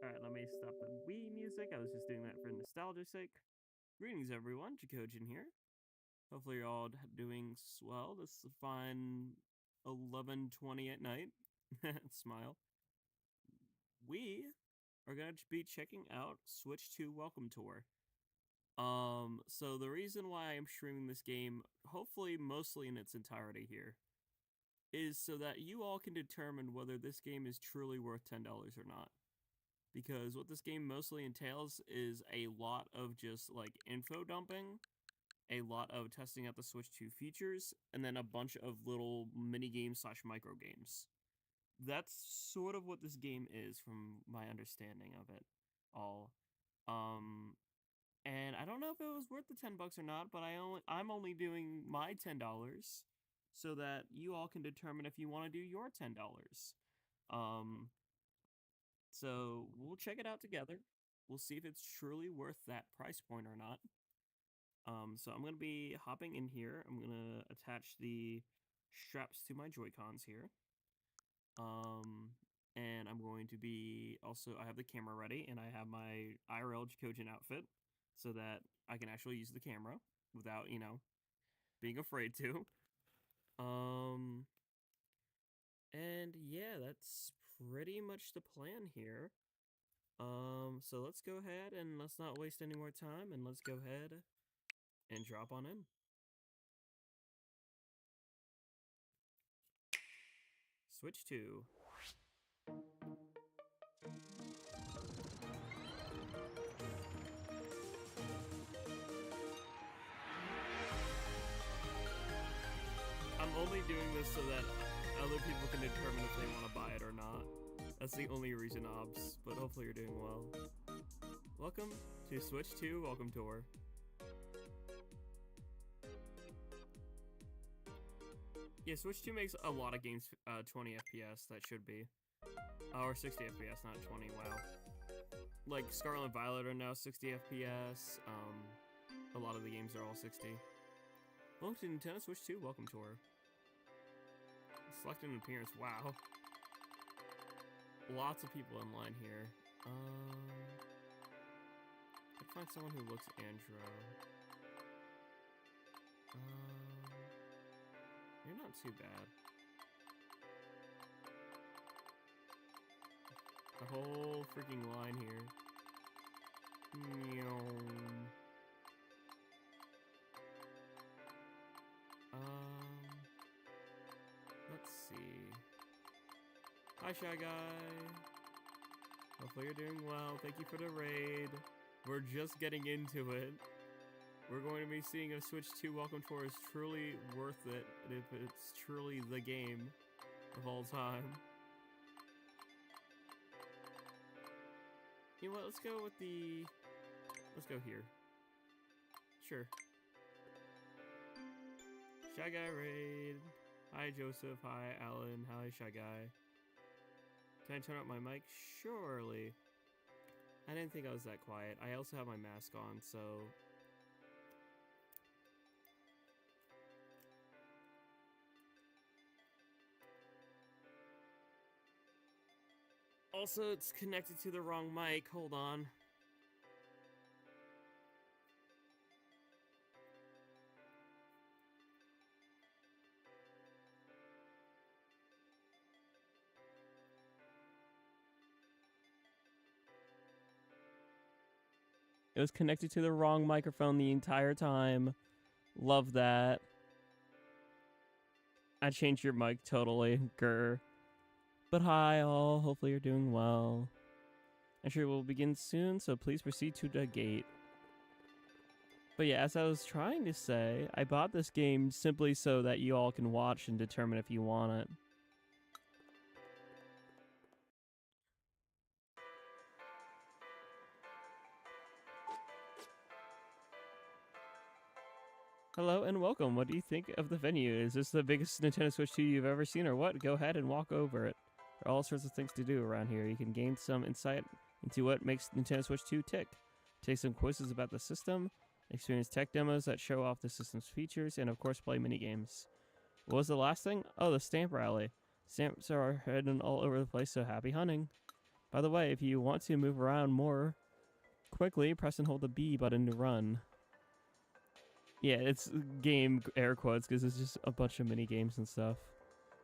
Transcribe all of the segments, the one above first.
Alright, let me stop the Wii music. I was just doing that for nostalgia's sake. Greetings, everyone. Jackogień here. Hopefully you're all doing swell. This is a fine 11:20 at night. Smile. We are going to be checking out Switch 2 Welcome Tour. So the reason why I'm streaming this game, hopefully mostly in its entirety here, is so that you all can determine whether this game is truly worth $10 or not. Because what this game mostly entails is a lot of just like info dumping, a lot of testing out the Switch 2 features, and then a bunch of little mini games / micro games. That's sort of what this game is from my understanding of it all. And I don't know if it was worth the $10 or not, but I'm only doing my $10 so that you all can determine if you want to do your $10. So we'll check it out together. We'll see if it's truly worth that price point or not. So I'm going to be hopping in here. I'm going to attach the straps to my Joy-Cons here. And I'm going to be also, I have the camera ready and I have my IRL Jackogień outfit so that I can actually use the camera without, being afraid to. And yeah, that's pretty much the plan here. So let's go ahead and let's not waste any more time and let's go ahead and drop on in. Switch 2. I'm only doing this so that other people can determine if they want to buy it or not. That's the only reason, obs, but hopefully you're doing well. Welcome to Switch 2 Welcome Tour. Yeah, Switch 2 makes a lot of games 20 FPS, that should be. Or 60 FPS, not 20, wow. Like, Scarlet and Violet are now 60 FPS, a lot of the games are all 60. Welcome to Nintendo Switch 2 Welcome Tour. Select an appearance, wow. Lots of people in line here. I'd find someone who looks Andro. You're not too bad. The whole freaking line here. Let's see. Hi, Shy Guy. Hopefully you're doing well. Thank you for the raid. We're just getting into it. We're going to be seeing if Switch 2 Welcome Tour is truly worth it, and if it's truly the game of all time. You know what, let's go with the... Let's go here. Sure. Shy Guy raid. Hi, Joseph. Hi, Alan. Hi, Shy Guy. Can I turn up my mic? Surely. I didn't think I was that quiet. I also have my mask on, so... Also, it's connected to the wrong mic. Hold on. It was connected to the wrong microphone the entire time. Love that. I changed your mic totally. Grr. But hi all, hopefully you're doing well. Entry will begin soon, so please proceed to the gate. But yeah, as I was trying to say, I bought this game simply so that you all can watch and determine if you want it. Hello and welcome. What do you think of the venue? Is this the biggest Nintendo Switch 2 you've ever seen or what? Go ahead and walk over it. There are all sorts of things to do around here. You can gain some insight into what makes Nintendo Switch 2 tick. Take some quizzes about the system, experience tech demos that show off the system's features, and of course play minigames. What was the last thing? Oh, the stamp rally. Stamps are hidden all over the place, so happy hunting. By the way, if you want to move around more quickly, press and hold the B button to run. Yeah, it's game air quotes because it's just a bunch of mini games and stuff.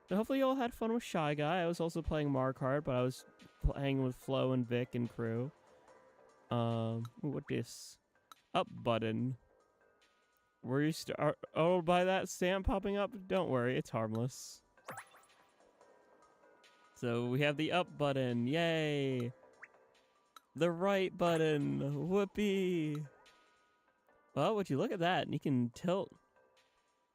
So hopefully you all had fun with Shy Guy. I was also playing Mario Kart, but I was playing with Flo and Vic and crew. What this? Up button. Were you oh, by that stamp popping up? Don't worry, it's harmless. So we have the up button. Yay! The right button. Whoopee! Well, would you look at that? And you can tilt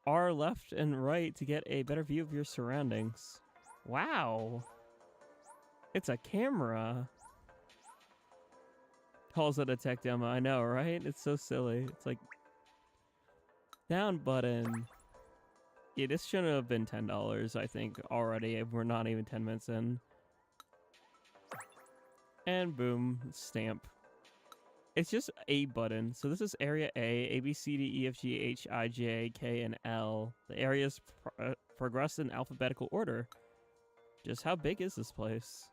R left and right to get a better view of your surroundings. Wow. It's a camera. Calls it a tech demo. I know, right? It's so silly. It's like down button. Yeah, this shouldn't have been $10, I think, already. If we're not even 10 minutes in. And boom, stamp. It's just a button. So this is area A, B, C, D, E, F, G, H, I, J, K, and L. The areas progress in alphabetical order. Just how big is this place?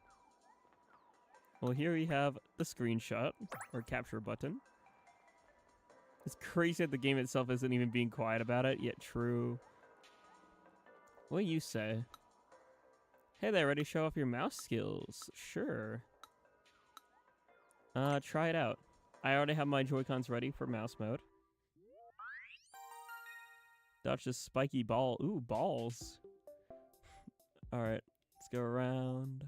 Well, here we have the screenshot, or capture button. It's crazy that the game itself isn't even being quiet about it, yet true. What do you say? Hey there, ready to show off your mouse skills? Sure. Try it out. I already have my Joy-Cons ready for mouse mode. Dodge this spiky ball. Ooh, balls. Alright, let's go around.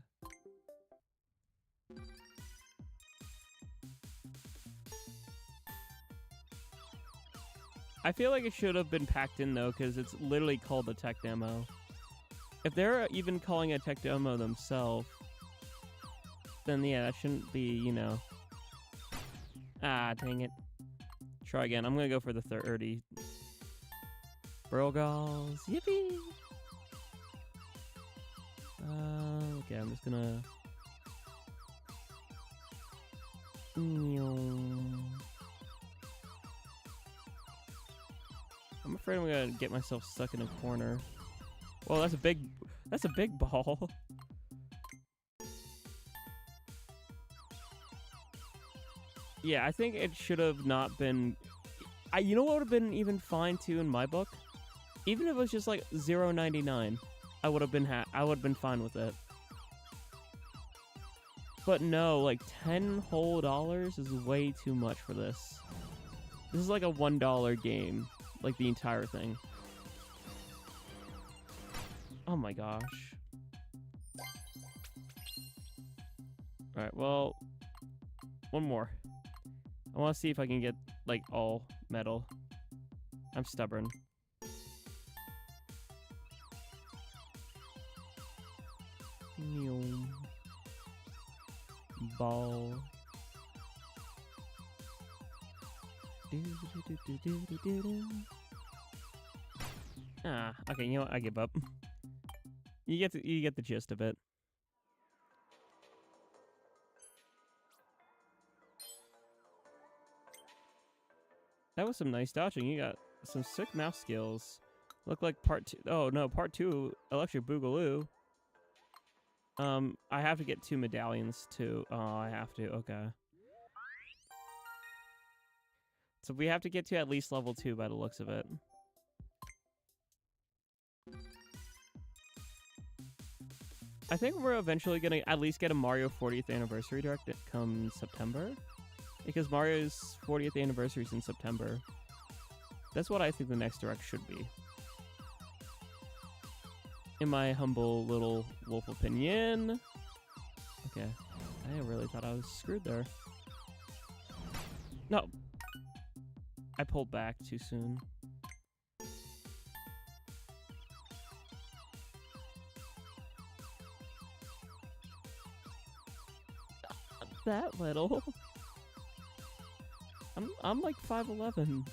I feel like it should have been packed in though, because it's literally called a tech demo. If they're even calling it a tech demo themselves, then yeah, that shouldn't be, you know. Ah, dang it. Try again. I'm gonna go for the 30. Burgals. Yippee! Okay, I'm just gonna... I'm afraid I'm gonna get myself stuck in a corner. Whoa, that's a big ball. Yeah, I think it should have not been... you know what would have been even fine too in my book? Even if it was just like $0.99, I would have been fine with it. But no, like $10 whole is way too much for this. This is like a $1 game, like the entire thing. Oh my gosh. Alright, well, one more. I want to see if I can get, like, all metal. I'm stubborn. Ball. Ah, okay, you know what? I give up. You get the gist of it. That was some nice dodging. You got some sick mouse skills. Look like part 2. Oh no, part 2, Electric Boogaloo. I have to get 2 medallions too. Oh, I have to. Okay. So we have to get to at least level 2 by the looks of it. I think we're eventually gonna at least get a Mario 40th anniversary direct come September. Because Mario's 40th anniversary is in September. That's what I think the next direct should be. In my humble little wolf opinion. Okay. I really thought I was screwed there. No. I pulled back too soon. That little. I'm like 5'11".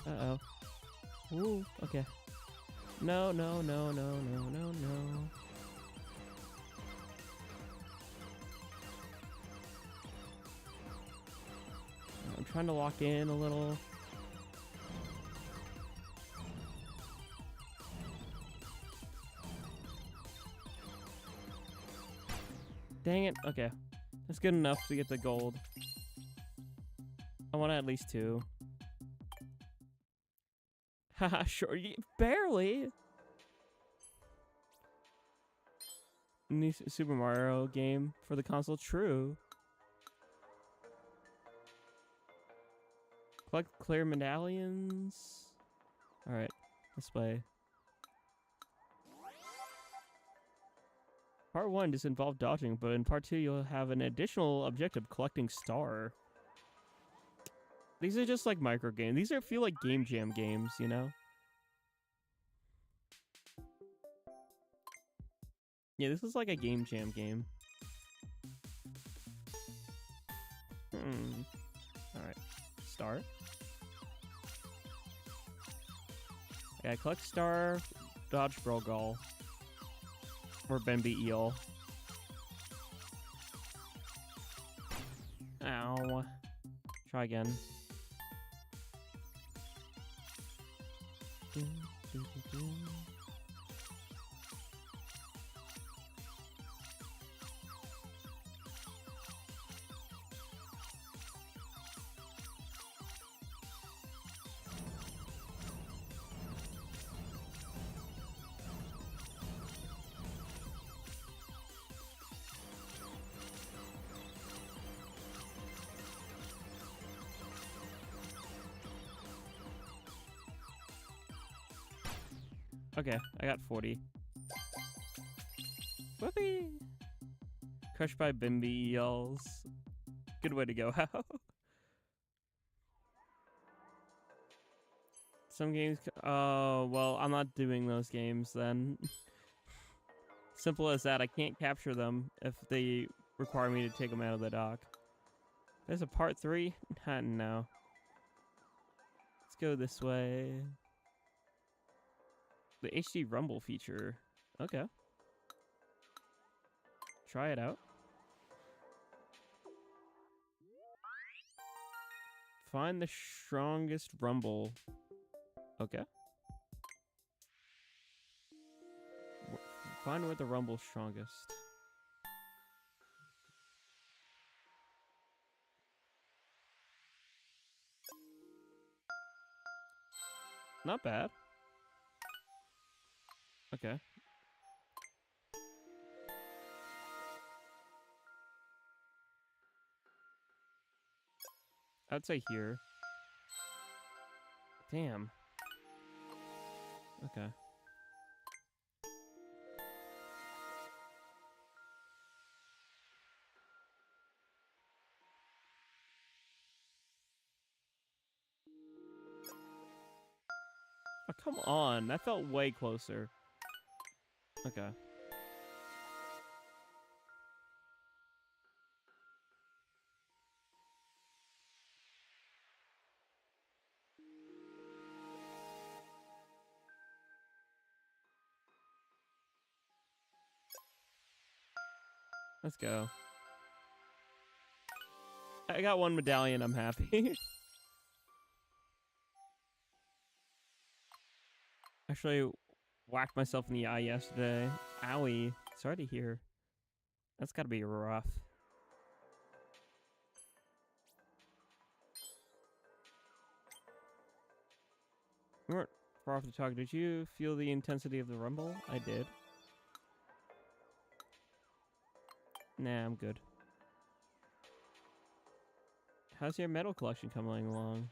Uh-oh. Ooh, okay. No. I'm trying to lock in a little. Dang it. Okay. That's good enough to get the gold. I want at least 2. Haha, sure. Barely. New Super Mario game for the console. True. Collect clear medallions. Alright. Let's play. Part 1 just involved dodging, but in part 2 you'll have an additional objective, collecting star. These are just like micro games. These feel like game jam games, you know? Yeah, this is like a game jam game. Alright. Star. Yeah, collect star, dodge Brogall. Or Benby Eel. Ow. Try again. Okay, I got 40. Whoopee! Crushed by Bimby Eels. Good way to go out. Some games... Oh, well, I'm not doing those games then. Simple as that. I can't capture them if they require me to take them out of the dock. There's a part 3? No. Let's go this way. The HD Rumble feature. Okay. Try it out. Find the strongest rumble. Okay. Find where the rumble's strongest. Not bad. Okay. I'd say here. Damn. Okay. Oh, come on. That felt way closer. Okay. Let's go. I got 1 medallion, I'm happy. Actually, whacked myself in the eye yesterday. Owie. Sorry to hear. That's gotta be rough. We weren't Far off the talk, did you feel the intensity of the rumble? I did. Nah, I'm good. How's your metal collection coming along?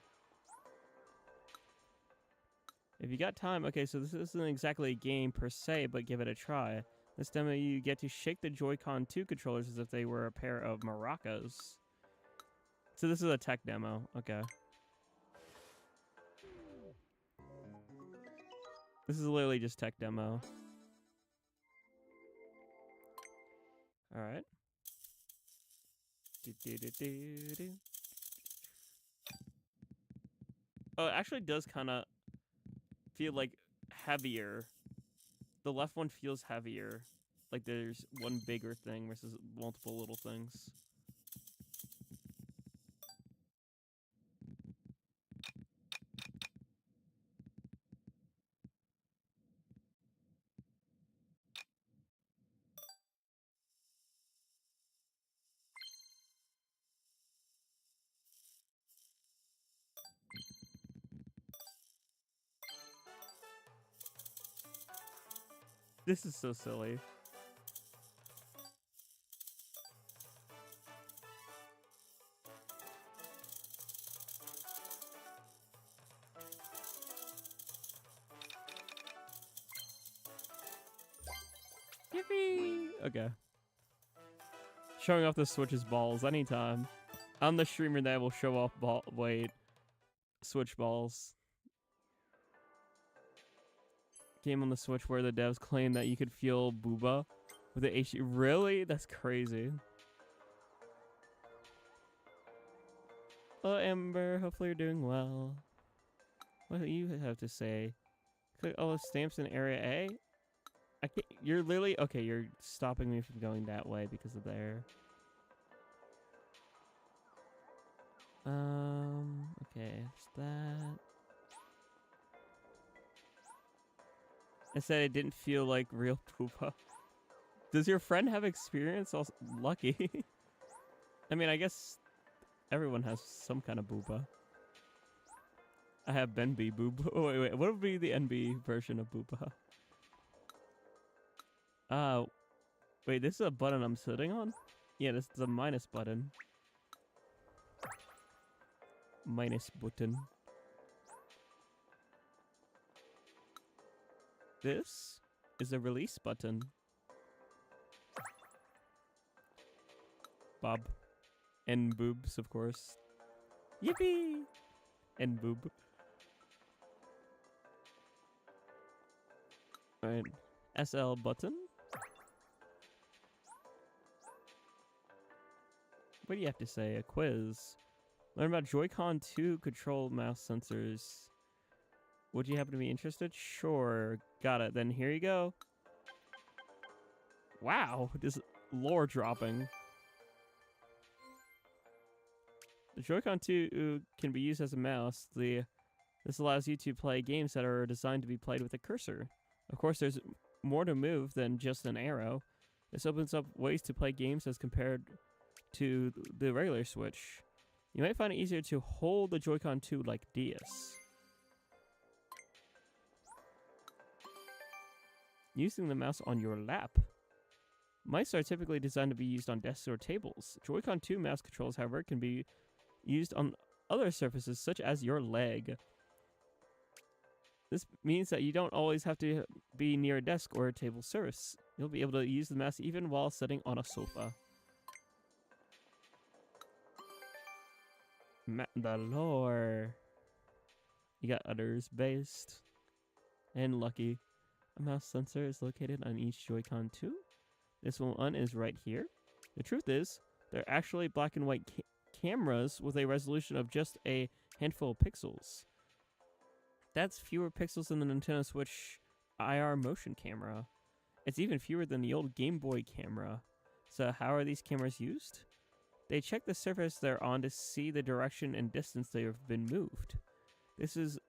If you got time, okay, so this isn't exactly a game per se, but give it a try. This demo, you get to shake the Joy-Con 2 controllers as if they were a pair of maracas. So this is a tech demo, okay. This is literally just tech demo. Alright. Oh, it actually does kind of feel like heavier. The left one feels heavier. Like there's one bigger thing versus multiple little things. This is so silly. Yippee! Okay. Showing off the Switch's balls anytime. I'm the streamer that will show off Switch balls. Game on the Switch where the devs claim that you could feel booba with the HD. Really? That's crazy. Hello, Amber. Hopefully you're doing well. What do you have to say? Click all the stamps in Area A? I can't, you're literally... Okay, you're stopping me from going that way because of there. Okay, there's that. I said it didn't feel like real poopa. Does your friend have experience? Also, lucky. I mean, I guess everyone has some kind of booba. I have Benby booba. Oh, wait. What would be the NB version of booba? Wait, this is a button I'm sitting on? Yeah, this is a minus button. Minus button. This is a release button. Bob. And boobs, of course. Yippee! And boob. Alright. SL button. What do you have to say? A quiz. Learn about Joy-Con 2 control mouse sensors. Would you happen to be interested? Sure. Got it. Then here you go. Wow. This lore dropping. The Joy-Con 2 can be used as a mouse. This allows you to play games that are designed to be played with a cursor. Of course, there's more to move than just an arrow. This opens up ways to play games as compared to the regular Switch. You might find it easier to hold the Joy-Con 2 like this. Using the mouse on your lap. Mice are typically designed to be used on desks or tables. Joy-Con 2 mouse controls, however, can be used on other surfaces such as your leg. This means that you don't always have to be near a desk or a table surface. You'll be able to use the mouse even while sitting on a sofa. The lore. You got others based and lucky. A mouse sensor is located on each Joy-Con 2. This one is right here. The truth is, they're actually black and white cameras with a resolution of just a handful of pixels. That's fewer pixels than the Nintendo Switch IR motion camera. It's even fewer than the old Game Boy camera. So how are these cameras used? They check the surface they're on to see the direction and distance they have been moved. This is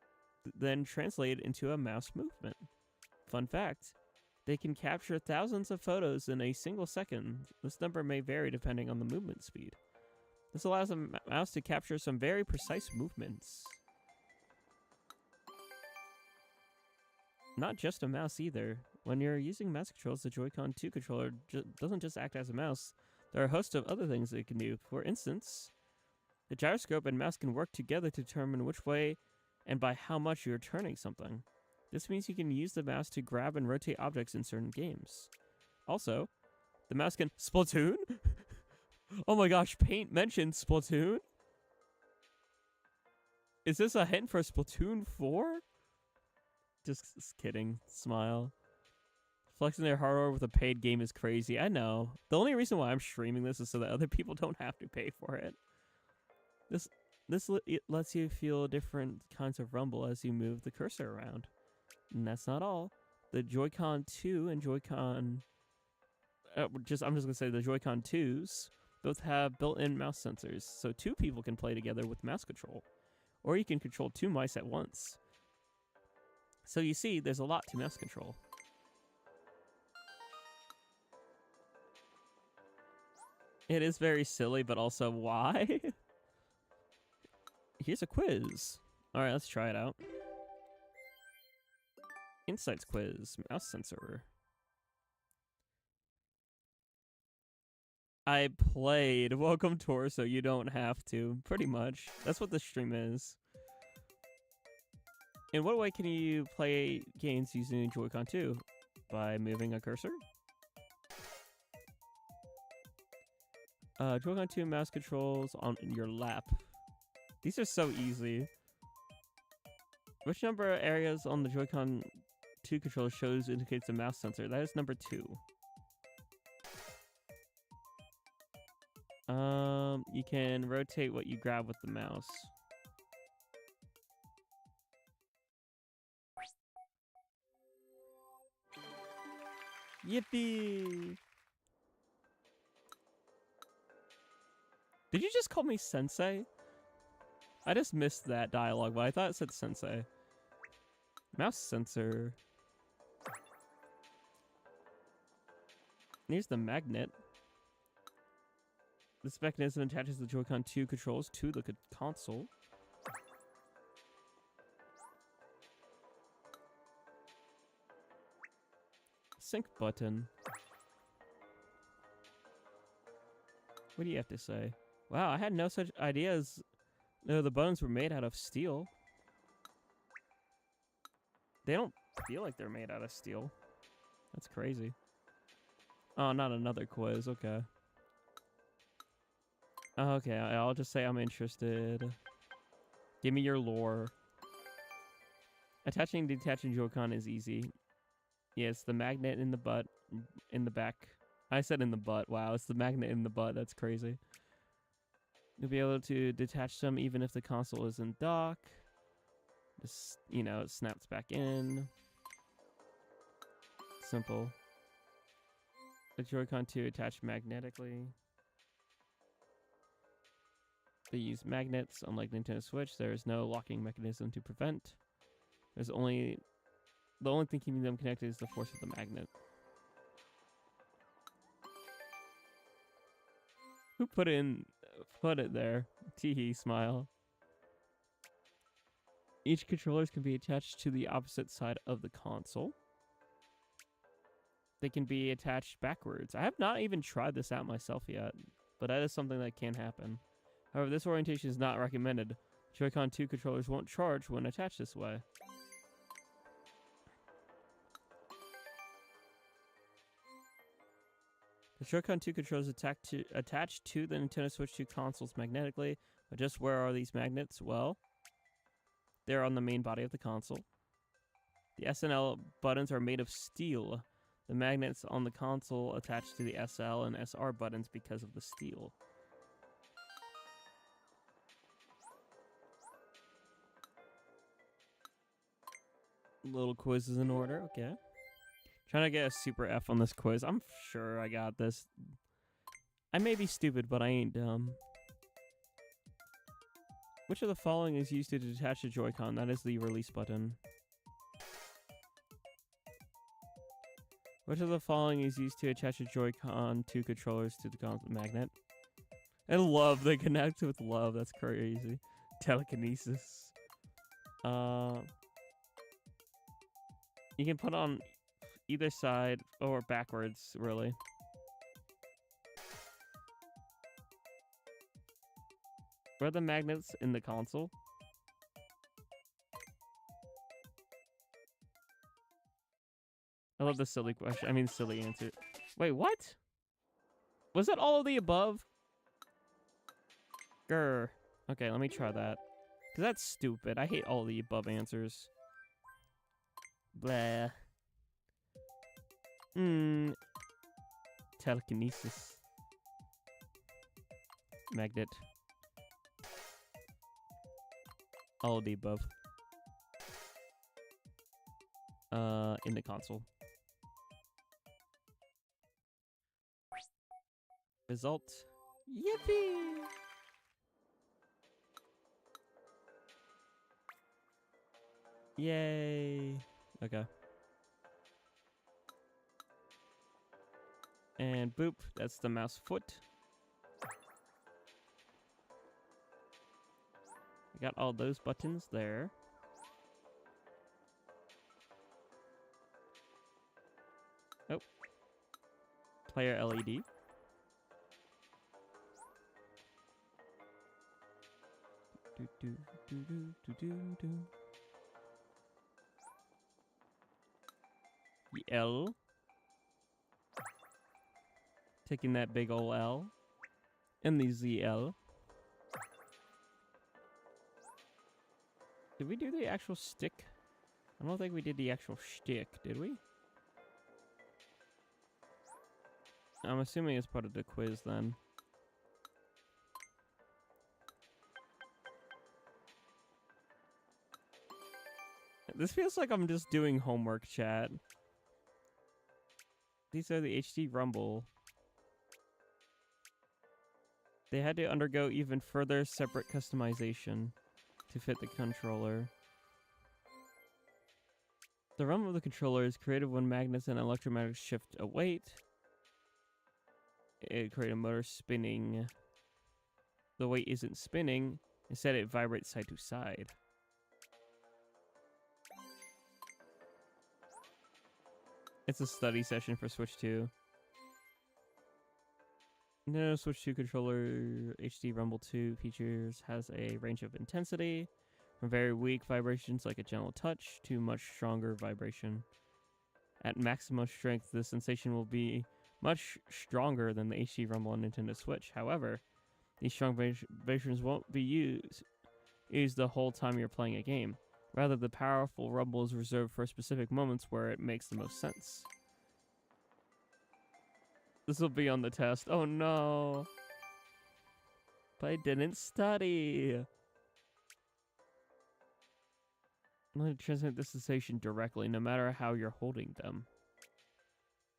then translated into a mouse movement. Fun fact, they can capture thousands of photos in a single second. This number may vary depending on the movement speed. This allows a mouse to capture some very precise movements. not just a mouse either. When you're using mouse controls, the Joy-Con 2 controller doesn't just act as a mouse. There are a host of other things it can do. For instance, the gyroscope and mouse can work together to determine which way and by how much you're turning something. This means you can use the mouse to grab and rotate objects in certain games. Also, the mouse can... Splatoon? Oh my gosh, Paint mentioned Splatoon? Is this a hint for Splatoon 4? Just kidding. Smile. Flexing their hardware with a paid game is crazy. I know. The only reason why I'm streaming this is so that other people don't have to pay for it. It lets you feel different kinds of rumble as you move the cursor around. And that's not all. The Joy-Con 2 and Joy-Con... I'm just going to say the Joy-Con 2s both have built-in mouse sensors, so 2 people can play together with mouse control. Or you can control 2 mice at once. So you see, there's a lot to mouse control. It is very silly, but also why? Here's a quiz. Alright, let's try it out. Insights quiz, mouse sensor. I played. Welcome, Torso. You don't have to. Pretty much. That's what the stream is. In what way can you play games using Joy-Con 2? By moving a cursor? Joy-Con 2 mouse controls on your lap. These are so easy. Which number of areas on the Joy-Con 2 controller shows indicates a mouse sensor? That is number 2. You can rotate what you grab with the mouse. Yippee! Did you just call me sensei? I just missed that dialogue, but I thought it said sensei. Mouse sensor. Here's the magnet. This mechanism attaches the Joy-Con 2 controls to the console. Sync button. What do you have to say? Wow, I had no such ideas. No, the buttons were made out of steel. They don't feel like they're made out of steel. That's crazy. Oh, not another quiz. Okay. Okay, I'll just say I'm interested. Give me your lore. Attaching and detaching Joy-Con is easy. Yeah, it's the magnet in the butt, in the back. I said in the butt. Wow, it's the magnet in the butt. That's crazy. You'll be able to detach them even if the console is in dock. Just, you know, it snaps back in. Simple. The Joy-Con 2 attached magnetically. They use magnets. Unlike Nintendo Switch, there is no locking mechanism to prevent. The only thing keeping them connected is the force of the magnet. Who put it there? Teehee, smile. Each controller can be attached to the opposite side of the console. They can be attached backwards. I have not even tried this out myself yet, but that is something that can happen. However, this orientation is not recommended. Joy-Con 2 controllers won't charge when attached this way. The Joy-Con 2 controllers attached to the Nintendo Switch 2 consoles magnetically. But just where are these magnets? Well, they're on the main body of the console. The S and L buttons are made of steel. The magnets on the console attach to the SL and SR buttons because of the steel. Little quiz is in order, okay. Trying to get a super F on this quiz. I'm sure I got this. I may be stupid, but I ain't dumb. Which of the following is used to detach a Joy-Con? That is the release button. Which of the following is used to attach a Joy-Con 2 controllers to the console magnet? And love. They connect with love. That's crazy. Telekinesis. You can put on either side or backwards, really. Where are the magnets in the console? I love the silly question. I mean, silly answer. Wait, what? Was that all of the above? Grr. Okay, let me try that. Because that's stupid. I hate all of the above answers. Blah. Telekinesis. Magnet. All of the above. In the console. Result. Yippee! Yay! Okay. And boop, that's the mouse foot. We got all those buttons there. Oh. Player LED. Do, do, do, do, do, do, do. The L. Taking that big ol' L. And the ZL. Did we do the actual stick? I don't think we did the actual shtick, did we? I'm assuming it's part of the quiz then. This feels like I'm just doing homework, chat. These are the HD Rumble. They had to undergo even further separate customization to fit the controller. The rumble of the controller is created when magnets and electromagnets shift a weight. It creates a motor spinning. The weight isn't spinning. Instead, it vibrates side to side. It's a study session for Switch 2. No, Switch 2 controller HD Rumble 2 features has a range of intensity from very weak vibrations like a gentle touch to much stronger vibration. At maximum strength, the sensation will be much stronger than the HD Rumble on Nintendo Switch. However, these strong vibrations won't be used the whole time you're playing a game. Rather, the powerful rumble is reserved for specific moments where it makes the most sense. This will be on the test. Oh no. But I didn't study. I'm going to transmit the sensation directly, no matter how you're holding them.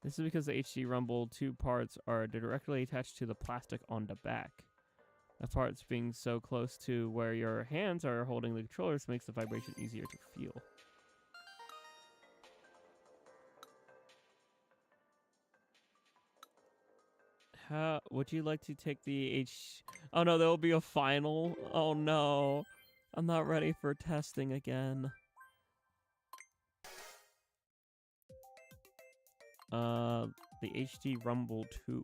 This is because the HD Rumble 2 parts are directly attached to the plastic on the back. The parts being so close to where your hands are holding the controllers makes the vibration easier to feel. How would you like to take the Oh no, there will be a final. Oh no. I'm not ready for testing again. The HD Rumble 2.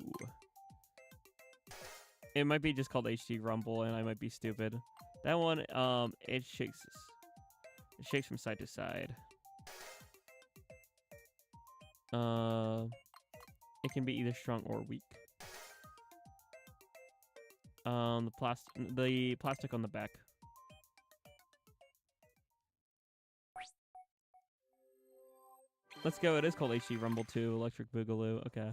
It might be just called HD Rumble and I might be stupid. That one, it shakes from side to side. It can be either strong or weak. The plastic on the back. Let's go. It is called HD Rumble 2, Electric Boogaloo. Okay.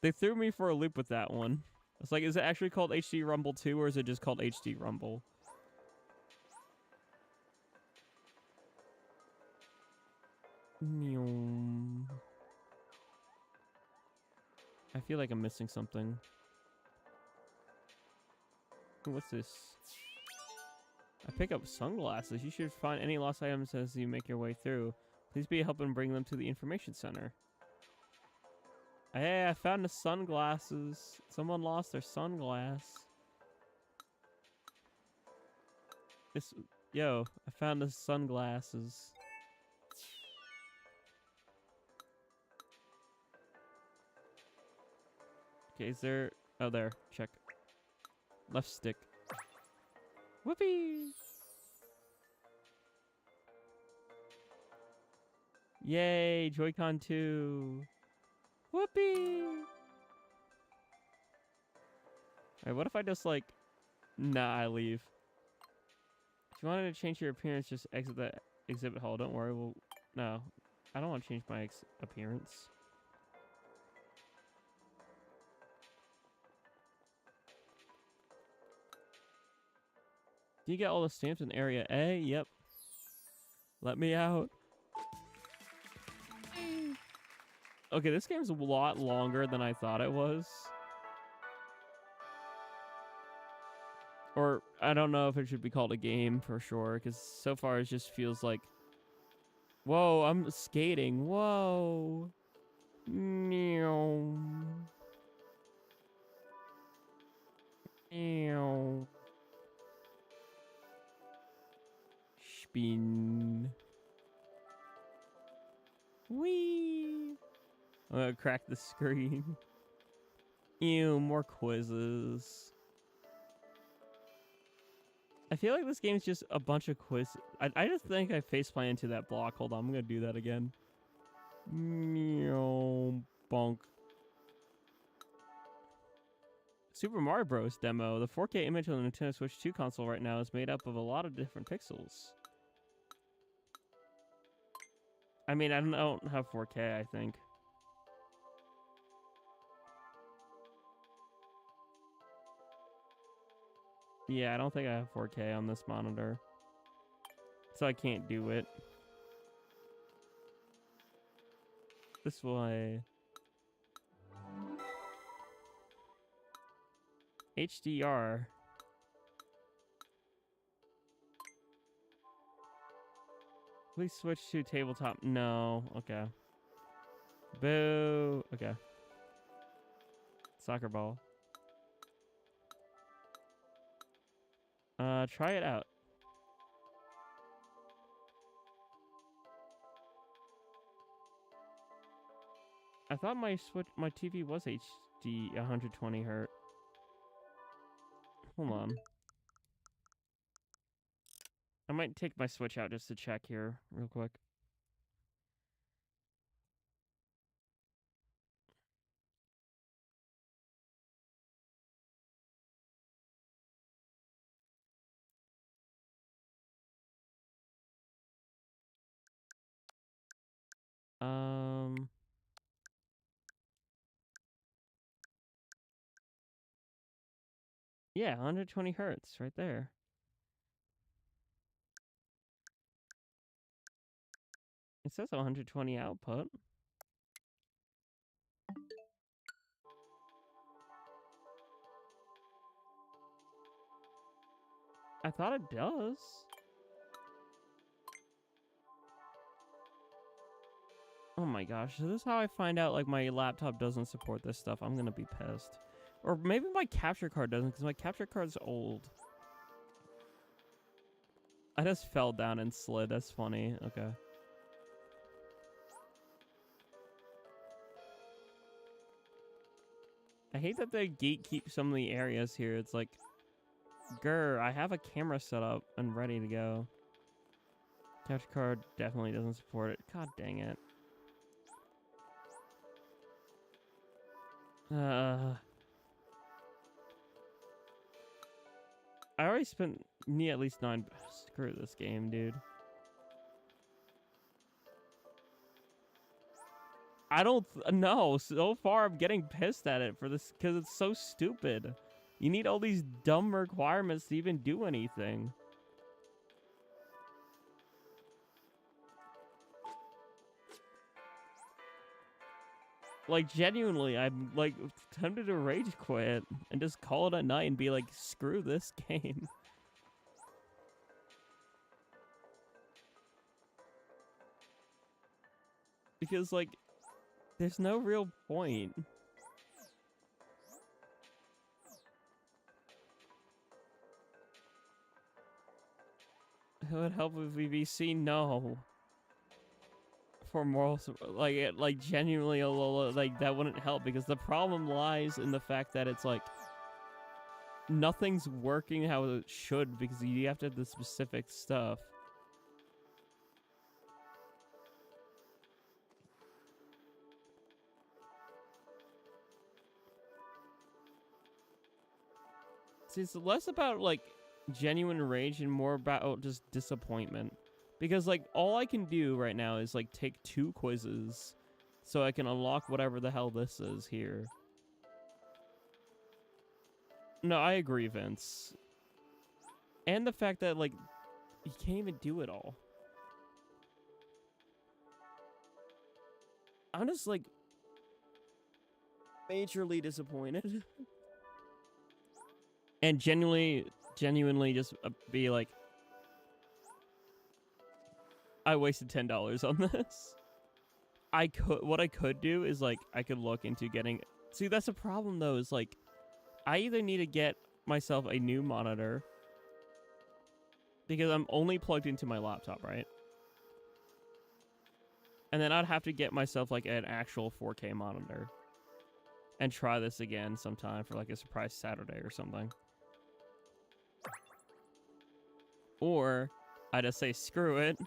They threw me for a loop with that one. It's like, is it actually called HD Rumble 2 or is it just called HD Rumble? I feel like I'm missing something. What's this? I pick up sunglasses. You should find any lost items as you make your way through. Please be helping bring them to the information center. Hey, I found the sunglasses. Someone lost their sunglass. Yo, I found the sunglasses. Okay, is there... Oh, there. Check. Left stick. Whoopee! Yay! Joy-Con 2! Whoopee! Alright, what if I just, like... Nah, I leave. If you wanted to change your appearance, just exit the exhibit hall. Don't worry, we'll... No. I don't want to change my appearance. Do you get all the stamps in Area A? Yep. Let me out. Okay, this game's a lot longer than I thought it was. Or, I don't know if it should be called a game for sure, because so far it just feels like... Whoa, I'm skating. Whoa. Meow. Meow. Spin. Whee! I'm gonna crack the screen. Ew, more quizzes. I feel like this game's just a bunch of quizzes. I just think I faceplant into that block. Hold on, I'm gonna do that again. Meow. Bonk. Super Mario Bros. Demo. The 4K image on the Nintendo Switch 2 console right now is made up of a lot of different pixels. I mean, I don't have 4K, I think. Yeah, I don't think I have 4K on this monitor. So I can't do it. This way. HDR. Please switch to tabletop. No. Okay. Boo. Okay. Soccer ball. Try it out. I thought my TV was HD 120 Hz. Hold on. I might take my Switch out just to check here real quick. Yeah, 120 Hz right there. It says 120 output. I thought it does. Oh my gosh, so this is how I find out like my laptop doesn't support this stuff. I'm gonna be pissed. Or maybe my capture card doesn't, because my capture card's old. I just fell down and slid. That's funny. Okay. I hate that they gatekeep some of the areas here. It's like, grr, I have a camera set up and ready to go. Capture card definitely doesn't support it. God dang it. I already spent me at least 9. Screw this game, dude. I don't know. So far, I'm getting pissed at it for this because it's so stupid. You need all these dumb requirements to even do anything. Like, genuinely, I'm, like, tempted to rage quit and just call it a night and be like, screw this game. Because, like, there's no real point. It would help with VVC? No. for moral like genuinely like that wouldn't help, because the problem lies in the fact that it's like nothing's working how it should, because you have to have the specific stuff. See, it's less about like genuine rage and more about just disappointment. Because, like, all I can do right now is, like, take 2 quizzes so I can unlock whatever the hell this is here. No, I agree, Vince. And the fact that, like, you can't even do it all. I'm just, like, majorly disappointed. And genuinely just be like, I wasted $10 on this. What I could do is, like, I could look into getting... See, that's the problem, though, is, like, I either need to get myself a new monitor, because I'm only plugged into my laptop, right? And then I'd have to get myself, like, an actual 4K monitor and try this again sometime for, like, a surprise Saturday or something. Or I just say, screw it.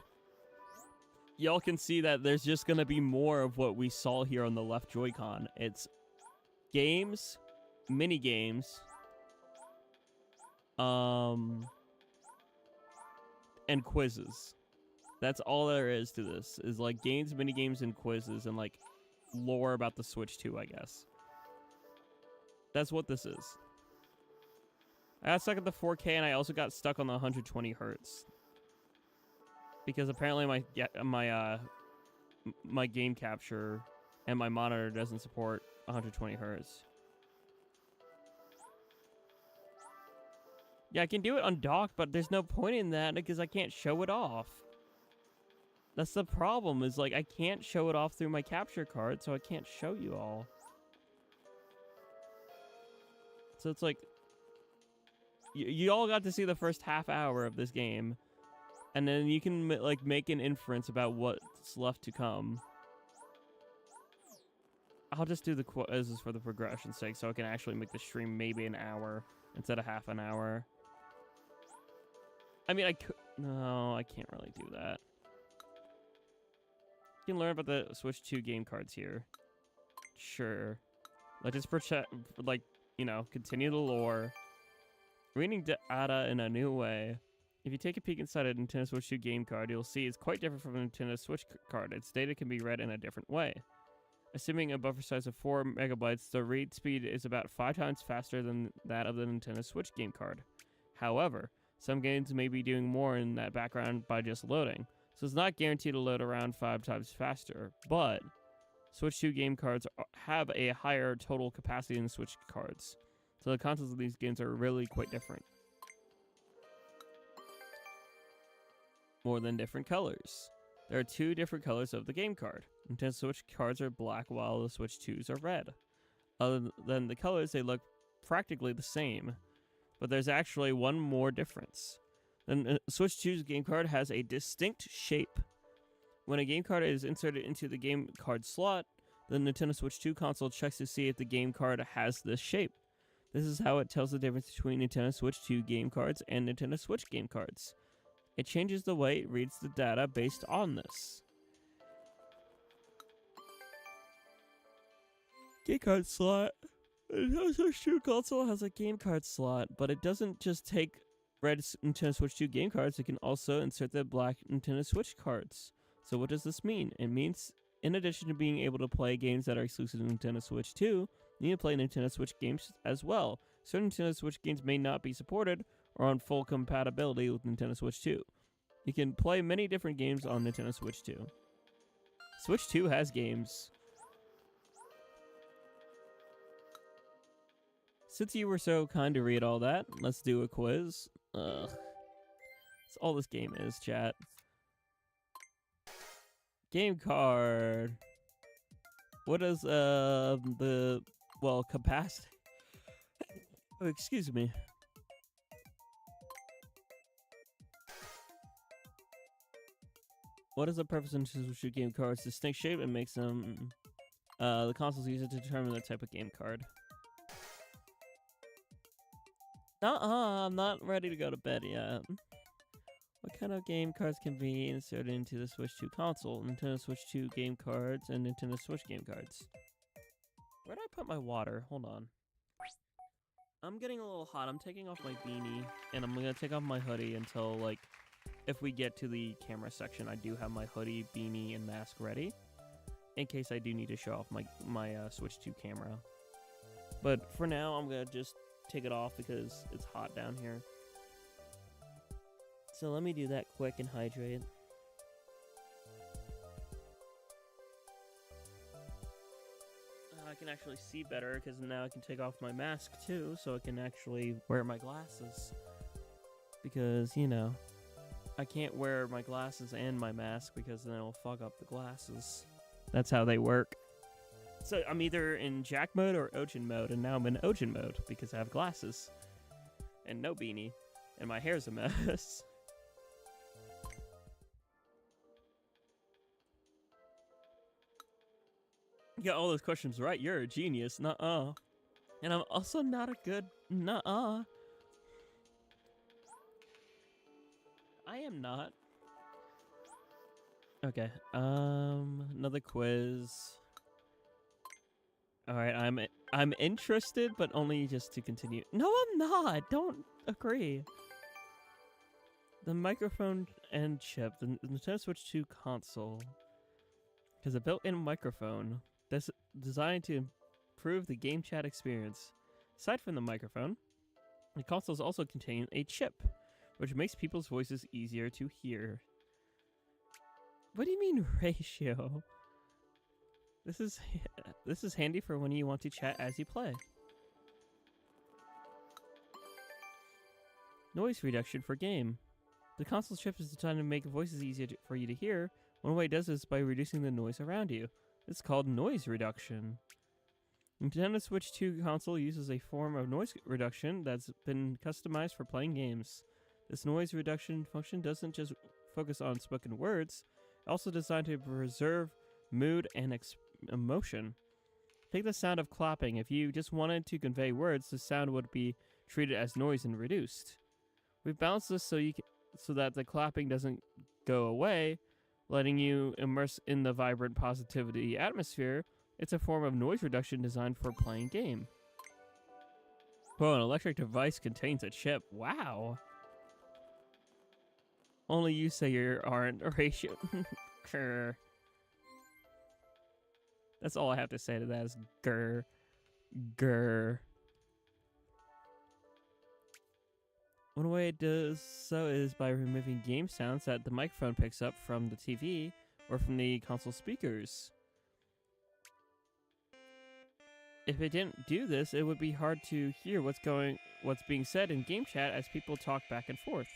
Y'all can see that there's just going to be more of what we saw here on the left Joy-Con. It's games, mini games, and quizzes. That's all there is to this, is like games, mini games, and quizzes, and like lore about the Switch 2, I guess. That's what this is. I got stuck at the 4K, and I also got stuck on the 120 hertz. Because apparently my game capture and my monitor doesn't support 120 hertz. Yeah, I can do it undocked, but there's no point in that because I can't show it off. That's the problem, is like I can't show it off through my capture card, so I can't show you all. So it's like, you all got to see the first half hour of this game. And then you can, like, make an inference about what's left to come. I'll just do the quizzes for the progression's sake, so I can actually make the stream maybe an hour instead of half an hour. I mean, I could... No, I can't really do that. You can learn about the Switch 2 game cards here. Sure. Let's just like, you know, continue the lore. Reading data in a new way. If you take a peek inside a Nintendo Switch 2 game card, you'll see it's quite different from a Nintendo Switch card. Its data can be read in a different way. Assuming a buffer size of 4 megabytes, the read speed is about 5 times faster than that of the Nintendo Switch game card. However, some games may be doing more in that background by just loading, so it's not guaranteed to load around 5 times faster, but Switch 2 game cards have a higher total capacity than Switch cards, so the consoles of these games are really quite different. More than different colors. There are 2 different colors of the game card. Nintendo Switch cards are black while the Switch 2s are red. Other than the colors, they look practically the same, but there's actually one more difference. The Switch 2's game card has a distinct shape. When a game card is inserted into the game card slot, the Nintendo Switch 2 console checks to see if the game card has this shape. This is how it tells the difference between Nintendo Switch 2 game cards and Nintendo Switch game cards. It changes the way it reads the data based on this. Game card slot. Nintendo Switch 2 console has a game card slot, but it doesn't just take red Nintendo Switch 2 game cards, it can also insert the black Nintendo Switch cards. So what does this mean? It means, in addition to being able to play games that are exclusive to Nintendo Switch 2, you need to play Nintendo Switch games as well. Certain Nintendo Switch games may not be supported or on full compatibility with Nintendo Switch 2. You can play many different games on Nintendo Switch 2. Switch 2 has games. Since you were so kind to read all that, let's do a quiz. Ugh. That's all this game is, chat. Game card. What is the capacity? Oh, excuse me. What is the purpose of Nintendo Switch game cards? Distinct shape and makes them the consoles use it to determine the type of game card. I'm not ready to go to bed yet. What kind of game cards can be inserted into the Switch 2 console? Nintendo Switch 2 game cards and Nintendo Switch game cards. Where did I put my water? Hold on. I'm getting a little hot. I'm taking off my beanie, and I'm gonna take off my hoodie until, like, if we get to the camera section, I do have my hoodie, beanie, and mask ready, in case I do need to show off my Switch 2 camera. But for now, I'm gonna just take it off because it's hot down here. So let me do that quick and hydrate. I can actually see better because now I can take off my mask too, so I can actually wear my glasses. Because, you know, I can't wear my glasses and my mask because then it'll fog up the glasses. That's how they work. So I'm either in Jack mode or Ojin mode, and now I'm in Ojin mode because I have glasses and no beanie, and my hair's a mess. You got all those questions right. You're a genius. Nuh-uh. And I'm also not a good... Nuh-uh. I am not. Okay. Another quiz. Alright, I'm interested, but only just to continue. No, I'm not. Don't agree. The microphone and chip. The Nintendo Switch 2 console has a built-in microphone that's designed to improve the game chat experience. Aside from the microphone, the consoles also contain a chip, which makes people's voices easier to hear. What do you mean ratio? This is handy for when you want to chat as you play. Noise reduction for game. The console's chip is designed to make voices easier for you to hear. One way it does this is by reducing the noise around you. It's called noise reduction. Nintendo Switch 2 console uses a form of noise reduction that's been customized for playing games. This noise reduction function doesn't just focus on spoken words, also designed to preserve mood and emotion. Take the sound of clapping. If you just wanted to convey words, the sound would be treated as noise and reduced. We've balanced this so that the clapping doesn't go away, letting you immerse in the vibrant positivity atmosphere. It's a form of noise reduction designed for playing game. Well, an electric device contains a chip. Wow. Only you say you aren't a ratio. Grrr. That's all I have to say to that is grrr. Grrr. One way it does so is by removing game sounds that the microphone picks up from the TV or from the console speakers. If it didn't do this, it would be hard to hear what's being said in game chat as people talk back and forth.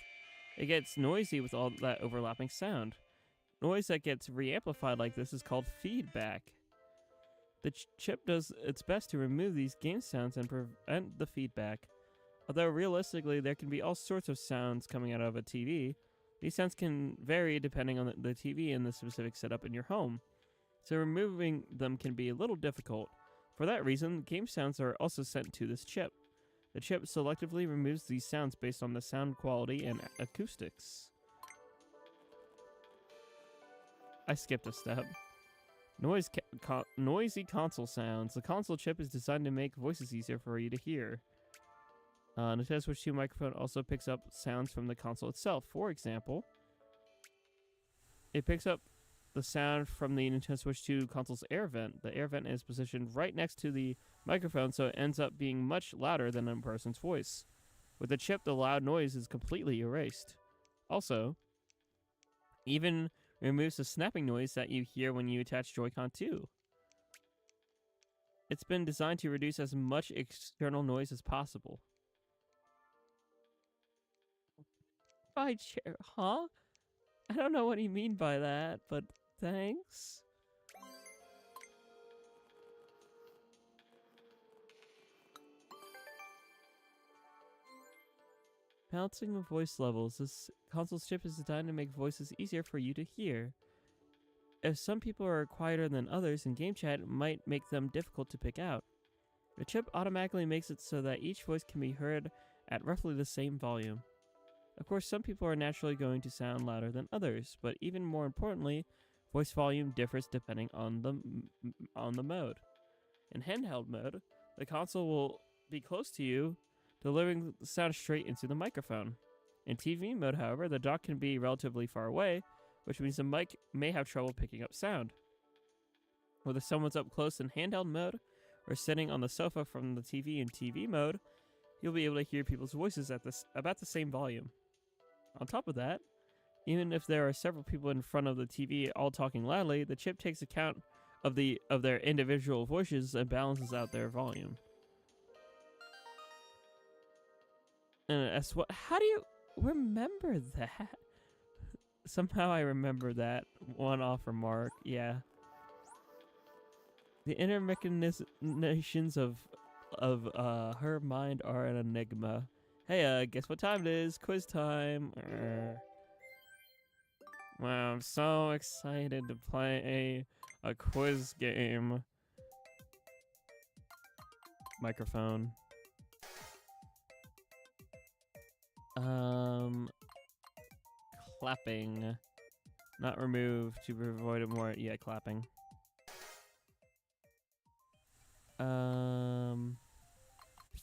It gets noisy with all that overlapping sound. Noise that gets re-amplified like this is called feedback. The chip does its best to remove these game sounds and prevent the feedback. Although realistically, there can be all sorts of sounds coming out of a TV. These sounds can vary depending on the TV and the specific setup in your home. So removing them can be a little difficult. For that reason, game sounds are also sent to this chip. The chip selectively removes these sounds based on the sound quality and acoustics. I skipped a step. Noisy console sounds. The console chip is designed to make voices easier for you to hear. Nintendo Switch 2 microphone also picks up sounds from the console itself. For example, it picks up the sound from the Nintendo Switch 2 console's air vent. The air vent is positioned right next to the microphone, so it ends up being much louder than a person's voice. With the chip, the loud noise is completely erased. Also, even removes the snapping noise that you hear when you attach Joy-Con 2. It's been designed to reduce as much external noise as possible. By chair, huh? I don't know what you mean by that, but thanks. Balancing of voice levels. This console's chip is designed to make voices easier for you to hear. If some people are quieter than others in game chat, it might make them difficult to pick out. The chip automatically makes it so that each voice can be heard at roughly the same volume. Of course, some people are naturally going to sound louder than others, but even more importantly, voice volume differs depending on the mode. In handheld mode, the console will be close to you, delivering the sound straight into the microphone. In TV mode, however, the dock can be relatively far away, which means the mic may have trouble picking up sound. Whether someone's up close in handheld mode or sitting on the sofa from the TV in TV mode, you'll be able to hear people's voices at about the same volume. On top of that, even if there are several people in front of the TV all talking loudly, the chip takes account of their individual voices and balances out their volume. And that's what. How do you remember that? Somehow I remember that one-off remark. Yeah. The inner machinations of her mind are an enigma. Hey, guess what time it is? Quiz time. Wow, I'm so excited to play a quiz game. Microphone. Clapping. Not remove to avoid it more. Yeah, clapping.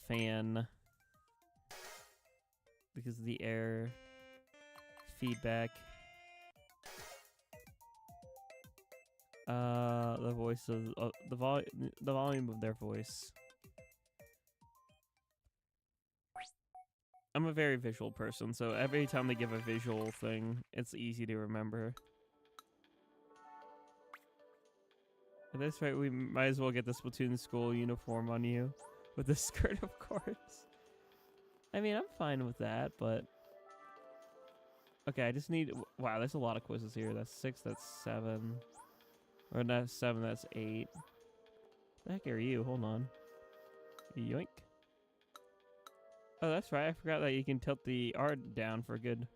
Fan. Because of the air. Feedback. The voice of the volume of their voice. I'm a very visual person, so every time they give a visual thing, it's easy to remember. At this rate, we might as well get the Splatoon school uniform on you. With the skirt, of course. I mean, I'm fine with that, but... Okay, I just need... Wow, there's a lot of quizzes here. That's 6, that's 7. Or that's 7, that's 8. The heck are you? Hold on. Yoink. Oh, that's right. I forgot that you can tilt the R down for good.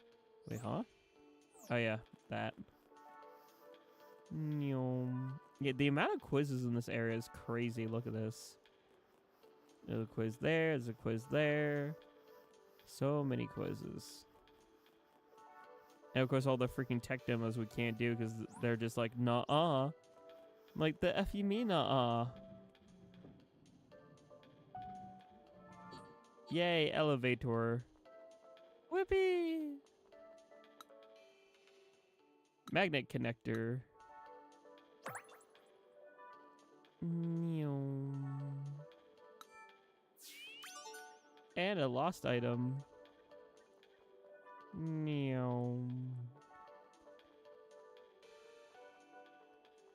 Wait, huh? Oh, yeah. That. Yeah, the amount of quizzes in this area is crazy. Look at this. There's a quiz there. There's a quiz there. So many quizzes. And, of course, all the freaking tech demos we can't do because they're just like, nah-uh. Like, the F you mean, nah-uh. Yay, elevator. Whippy! Magnet connector. And a lost item.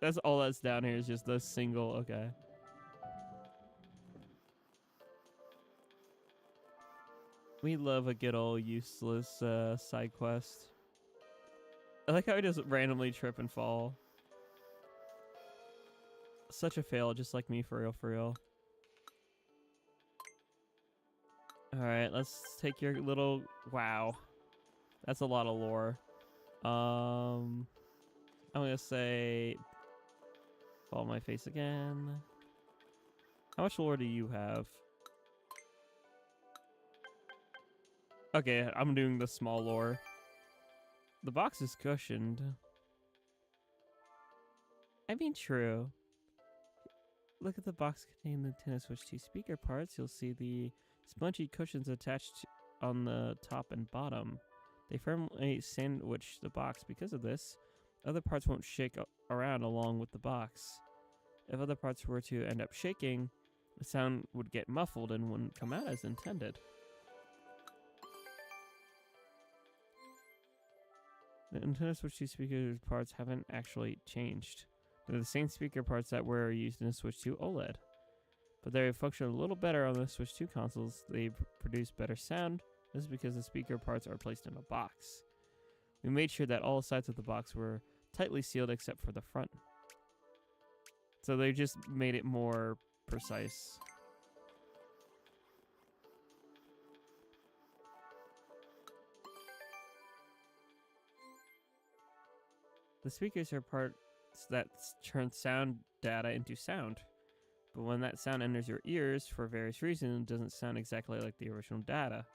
That's all that's down here is just the single, okay. We love a good old useless side quest. I like how we just randomly trip and fall. Such a fail, just like me, for real, for real. Alright, let's take your little... Wow. That's a lot of lore. I'm gonna say... Fall on my face again. How much lore do you have? Okay, I'm doing the small lore. The box is cushioned. I mean, true. Look at the box containing the Nintendo Switch 2 speaker parts. You'll see the spongy cushions attached on the top and bottom. They firmly sandwich the box. Because of this, other parts won't shake around along with the box. If other parts were to end up shaking, the sound would get muffled and wouldn't come out as intended. The Nintendo Switch 2 speaker parts haven't actually changed. They're the same speaker parts that were used in the Switch 2 OLED. But they function a little better on the Switch 2 consoles. They produce better sound. This is because the speaker parts are placed in a box. We made sure that all sides of the box were tightly sealed except for the front. So they just made it more precise. The speakers are part that turns sound data into sound. But when that sound enters your ears, for various reasons, it doesn't sound exactly like the original data.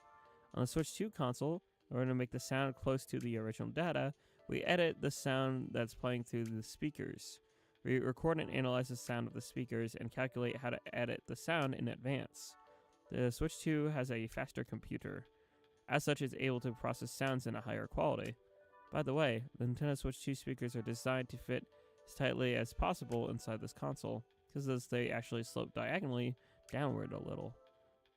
On the Switch 2 console, in order to make the sound close to the original data, we edit the sound that's playing through the speakers. We record and analyze the sound of the speakers and calculate how to edit the sound in advance. The Switch 2 has a faster computer. As such, it's able to process sounds in a higher quality. By the way, the Nintendo Switch 2 speakers are designed to fit as tightly as possible inside this console, because they actually slope diagonally downward a little.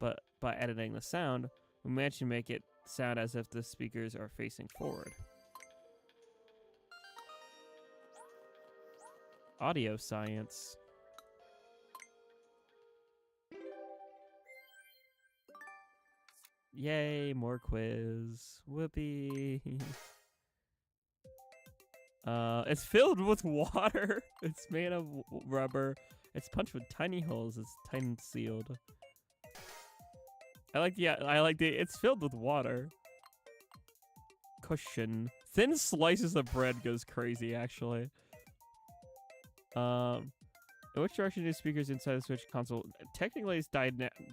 But by editing the sound, we managed to make it sound as if the speakers are facing forward. Audio science. Yay, more quiz. Whoopee. It's filled with water. It's made of rubber. It's punched with tiny holes. It's tight and sealed. I like the it's filled with water. Cushion. Thin slices of bread goes crazy, actually. In which direction do speakers inside the Switch console? Technically, it's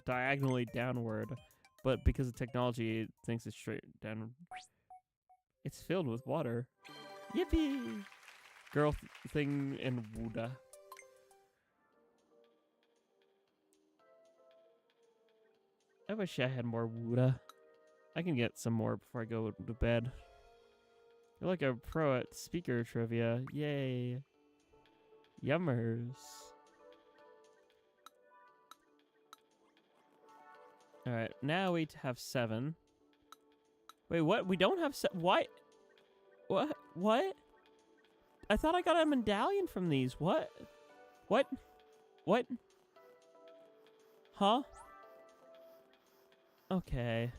diagonally downward, but because of technology, it thinks it's straight down. It's filled with water. Yippee! Girl thing and Wooda. I wish I had more Wooda. I can get some more before I go to bed. You're like a pro at speaker trivia. Yay. Yummers. Alright, now we have 7. Wait, what? We don't have why? What? What? I thought I got a medallion from these. What? What? What? Huh? Okay.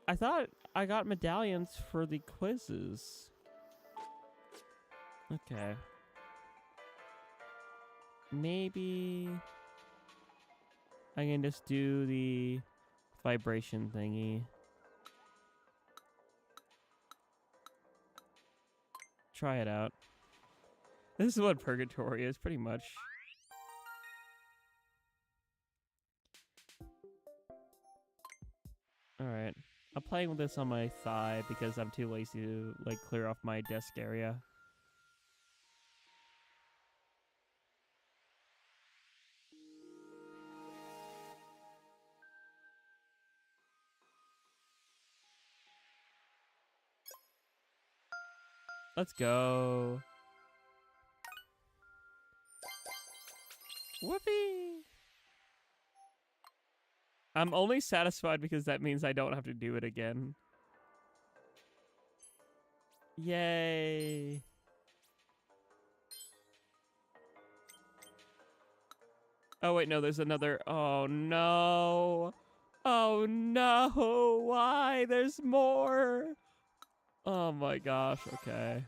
I thought I got medallions for the quizzes. Okay. Maybe I can just do the vibration thingy. Try it out. This is what purgatory is, pretty much. Alright. I'm playing with this on my thigh because I'm too lazy to, like, clear off my desk area. Let's go. Whoopee! I'm only satisfied because that means I don't have to do it again. Yay! Oh wait, no, there's another. Oh no! Oh no! Why? There's more! Oh my gosh, okay.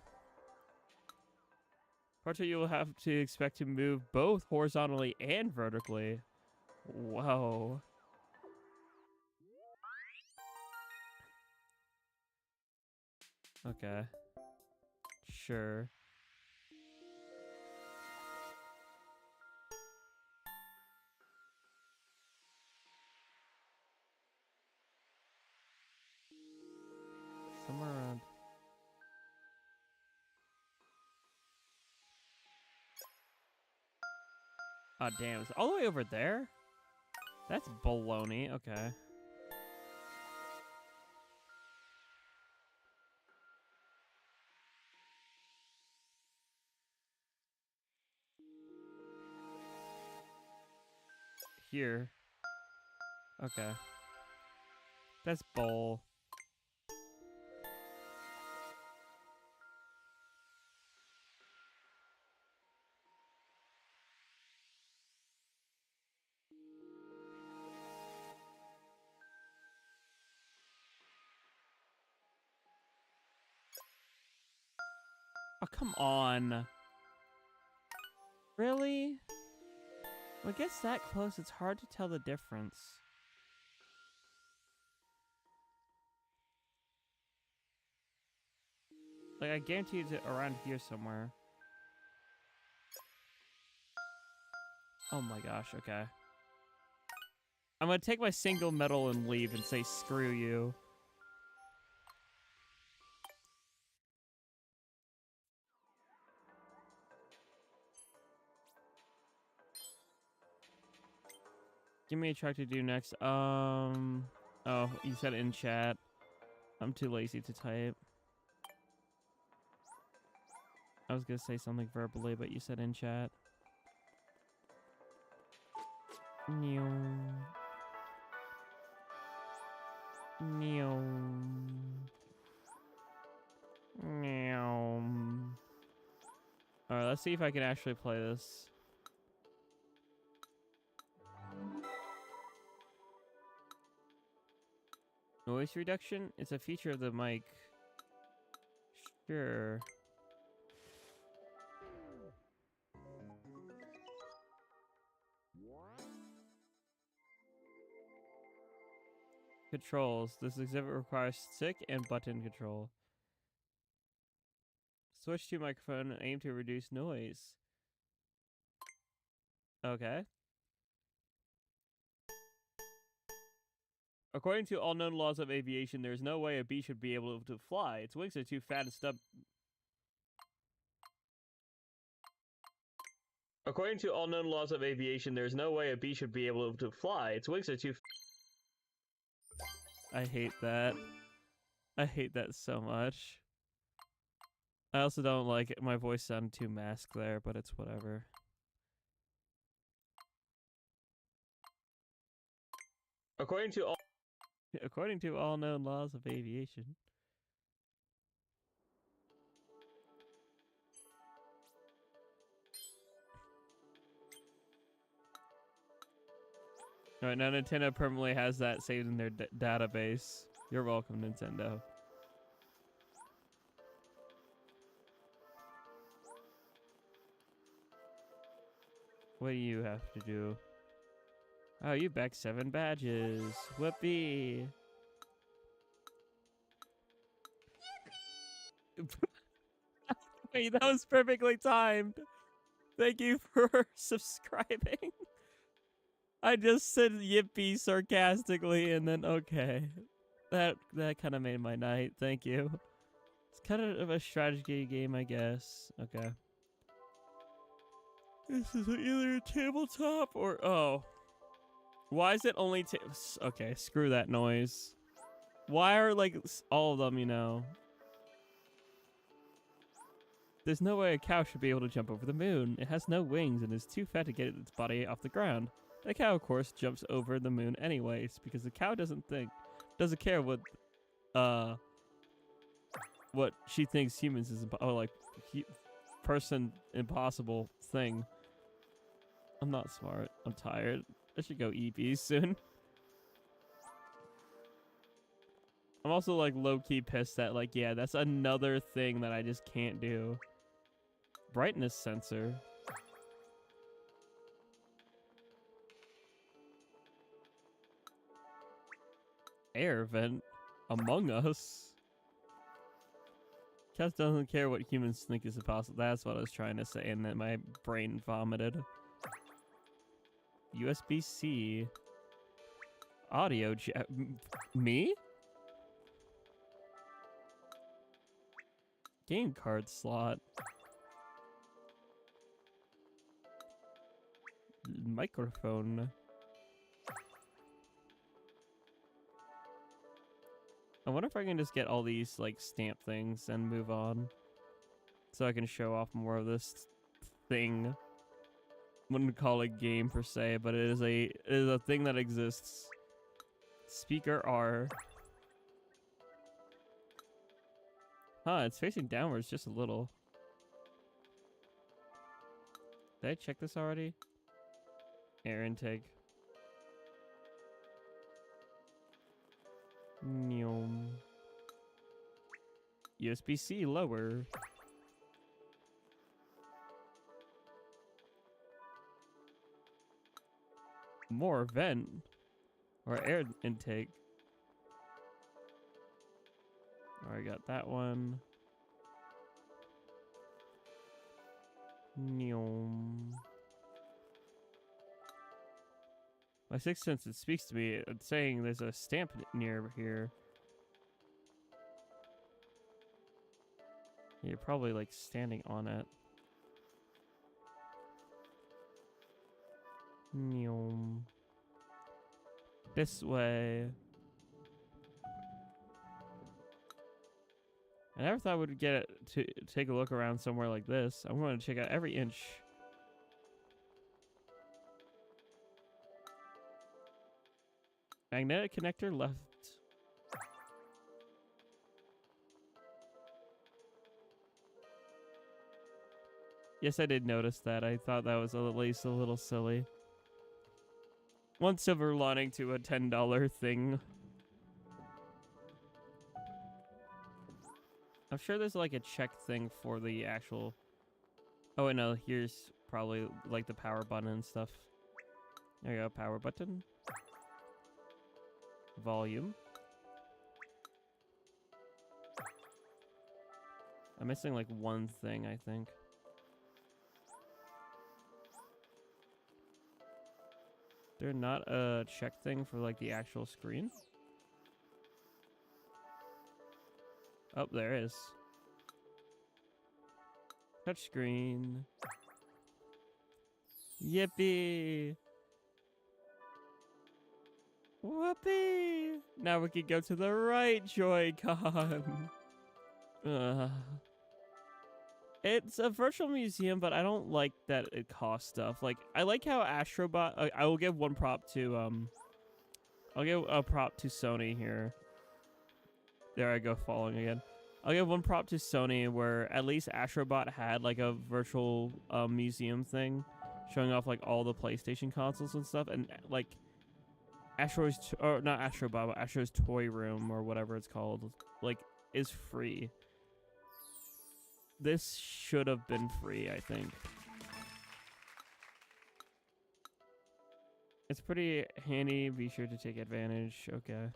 Part 2, you will have to expect to move both horizontally and vertically. Whoa. Okay. Sure. Somewhere around. Oh, damn. It's all the way over there? That's baloney. Okay. Here. Okay. That's bull. Oh, come on. Really? When it gets that close, it's hard to tell the difference. Like, I guarantee it's around here somewhere. Oh my gosh, okay. I'm gonna take my single medal and leave and say screw you. Give me a track to do next. Oh, you said it in chat. I'm too lazy to type. I was gonna say something verbally, but you said in chat. Meow. Meow. Meow. Alright, let's see if I can actually play this. Noise reduction? It's a feature of the mic. Sure. Controls. This exhibit requires stick and button control. Switch to microphone and aim to reduce noise. Okay. According to all known laws of aviation, there is no way a bee should be able to fly. Its wings are too fat and stub. According to all known laws of aviation, there is no way a bee should be able to fly. Its wings are too. I hate that. I hate that so much. I also don't like it. My voice sounded too masked there, but it's whatever. According to all known laws of aviation. Alright, now Nintendo permanently has that saved in their database. You're welcome, Nintendo. What do you have to do? Oh, you backed 7 badges. Whoopee. Wait, that was perfectly timed. Thank you for subscribing. I just said yippee sarcastically and then okay. That kind of made my night. Thank you. It's kind of a strategy game, I guess. Okay. This is either a tabletop or oh. Why is it only okay, screw that noise. Why are like all of them, you know? There's no way a cow should be able to jump over the moon. It has no wings and is too fat to get its body off the ground. The cow, of course, jumps over the moon anyways because the cow doesn't care what she thinks humans is person impossible thing. I'm not smart. I'm tired. I should go eat bees soon. I'm also like low-key pissed that like, yeah, that's another thing that I just can't do. Brightness sensor. Air vent. Among Us. Cat doesn't care what humans think is impossible. That's what I was trying to say, and then my brain vomited. USB-C. Audio jack. Me? Game card slot. Microphone. I wonder if I can just get all these like stamp things and move on. So I can show off more of this thing. Wouldn't call it game per se, but it is a thing that exists. Speaker R. Huh, it's facing downwards just a little. Did I check this already? Air intake. Neom. USB-C lower. More vent. Or air intake. Alright, got that one. Nyom. My sixth sense, it speaks to me. It's saying there's a stamp near here. You're probably like standing on it. Nyom. This way. I never thought I would get to take a look around somewhere like this. I'm going to check out every inch. Magnetic connector left. Yes, I did notice that. I thought that was at least a little silly. One silver lining to a $10 thing. I'm sure there's like a check thing for the actual... Oh, wait, no. Here's probably like the power button and stuff. There you go. Power button. Volume. I'm missing like one thing, I think. There not a check thing for like the actual screen? Oh, there is. Touch screen. Yippee! Whoopee! Now we can go to the right Joy-Con. It's a virtual museum, but I don't like that it costs stuff. Like, I like how Astrobot... I will give one prop to, I'll give a prop to Sony here. There I go, falling again. I'll give one prop to Sony where at least Astrobot had, like, a virtual museum thing showing off, like, all the PlayStation consoles and stuff. And, like, Astro's... Or, not Astrobot, but Astro's Toy Room or whatever it's called, like, is free. This should have been free, I think. It's pretty handy. Be sure to take advantage. Okay.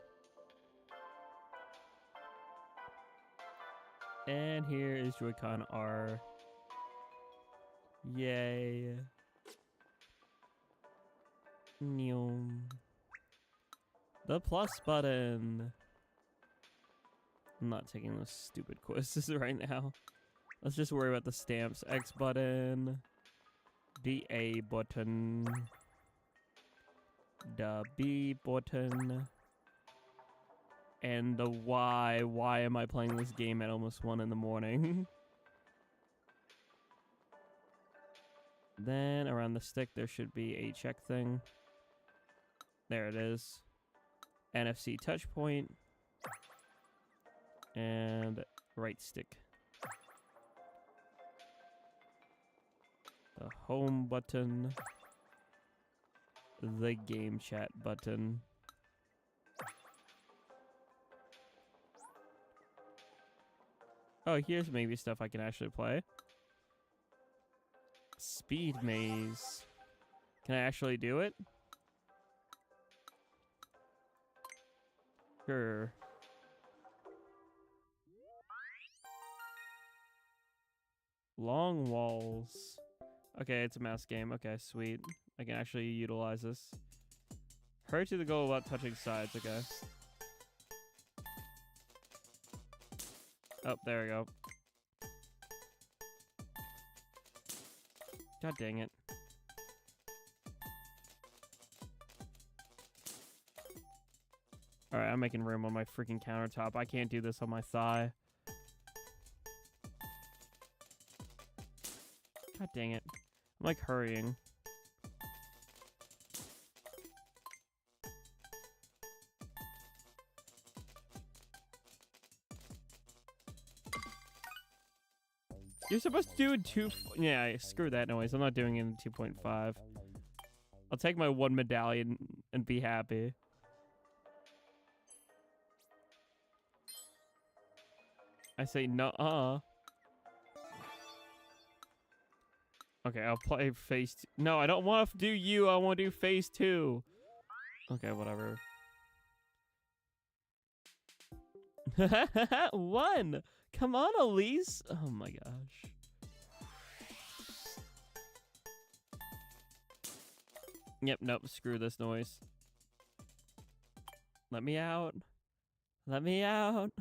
And here is Joy-Con R. Yay. Nyom. The plus button. I'm not taking those stupid quizzes right now. Let's just worry about the stamps. X button. The A button. The B button. And the Y. Why am I playing this game at almost 1 in the morning? Then around the stick there should be a check thing. There it is. NFC touch point. And right stick. The home button. The game chat button. Oh, here's maybe stuff I can actually play. Speed maze. Can I actually do it? Sure. Long walls. Okay, it's a mouse game. Okay, sweet. I can actually utilize this. Hurry to the goal without touching sides. Okay. Oh, there we go. God dang it. Alright, I'm making room on my freaking countertop. I can't do this on my thigh. God dang it. I'm like hurrying. You're supposed to do it 2... Yeah, screw that noise. I'm not doing it in 2.5. I'll take my 1 medallion and be happy. I say no. Okay, I'll play phase 2. No, I don't want to do you. I want to do phase 2. Okay, whatever. 1. Come on, Elise. Oh my gosh. Yep, nope, screw this noise. Let me out. Let me out.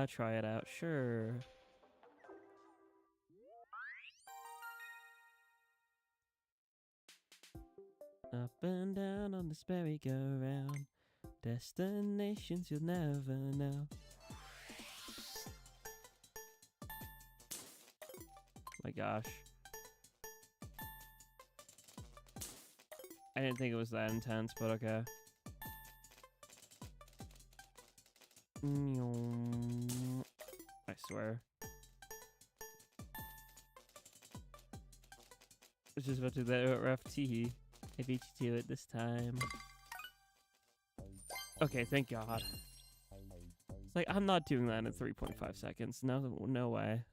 Try it out, sure. Up and down on this merry-go-round, destinations you'll never know. My gosh. I didn't think it was that intense, but okay. I swear. I was just about to do that rough tee. I beat you to it this time. Okay, thank God. It's like, I'm not doing that in 3.5 seconds. No way.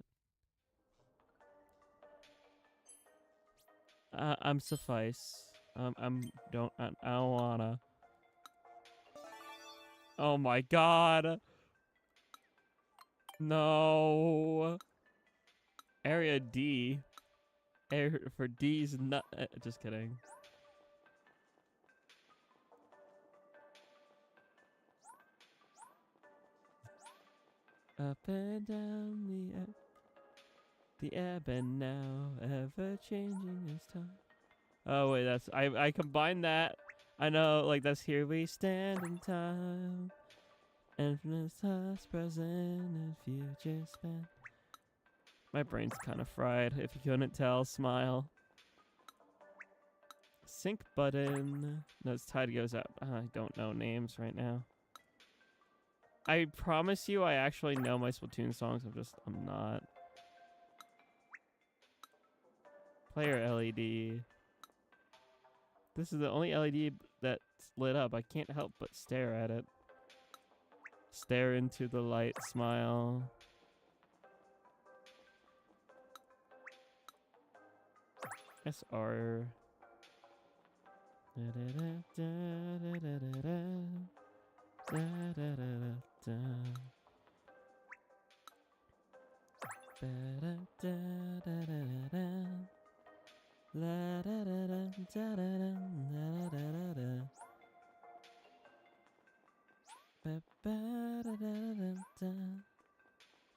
I'm suffice. I don't wanna. Oh my God. No. Area D. Area for D's not. Just kidding. Up and down the ebb and now, ever changing as time. Oh wait, that's I combined that. I know, like that's here we stand in time. Infinite past, present, and future span. My brain's kind of fried. If you couldn't tell, smile. Sync button. No, its tide goes up. I don't know names right now. I promise you, I actually know my Splatoon songs. I'm not. Player LED. This is the only LED that's lit up. I can't help but stare at it. Stare into the light, smile. SR.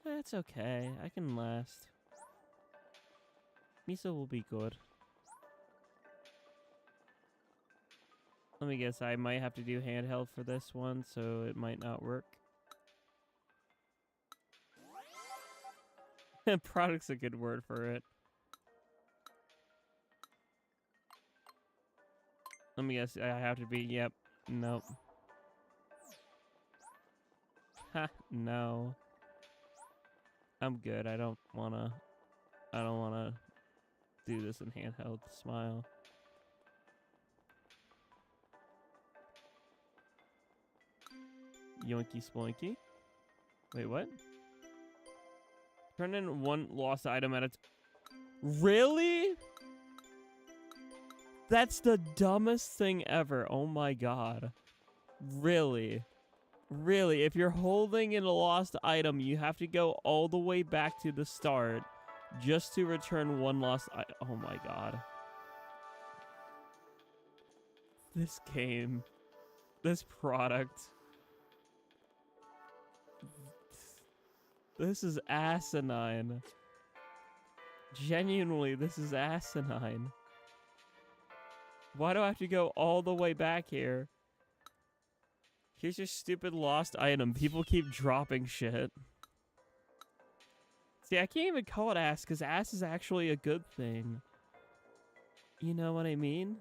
That's okay. I can last. Miso will be good. Let me guess, I might have to do handheld for this one, so it might not work. Product's a good word for it. Let me guess, I have to be, yep, nope. Ha, no. I'm good, I don't wanna do this in handheld, smile. Yoinky sploinky. Wait, what? Turn in one lost item at a Really? That's the dumbest thing ever. Oh my God. Really? Really? If you're holding in a lost item, you have to go all the way back to the start just to return one lost item. Oh my God. This game. This product. This is asinine. Genuinely, this is asinine. Why do I have to go all the way back here? Here's your stupid lost item. People keep dropping shit. See, I can't even call it ass, because ass is actually a good thing. You know what I mean?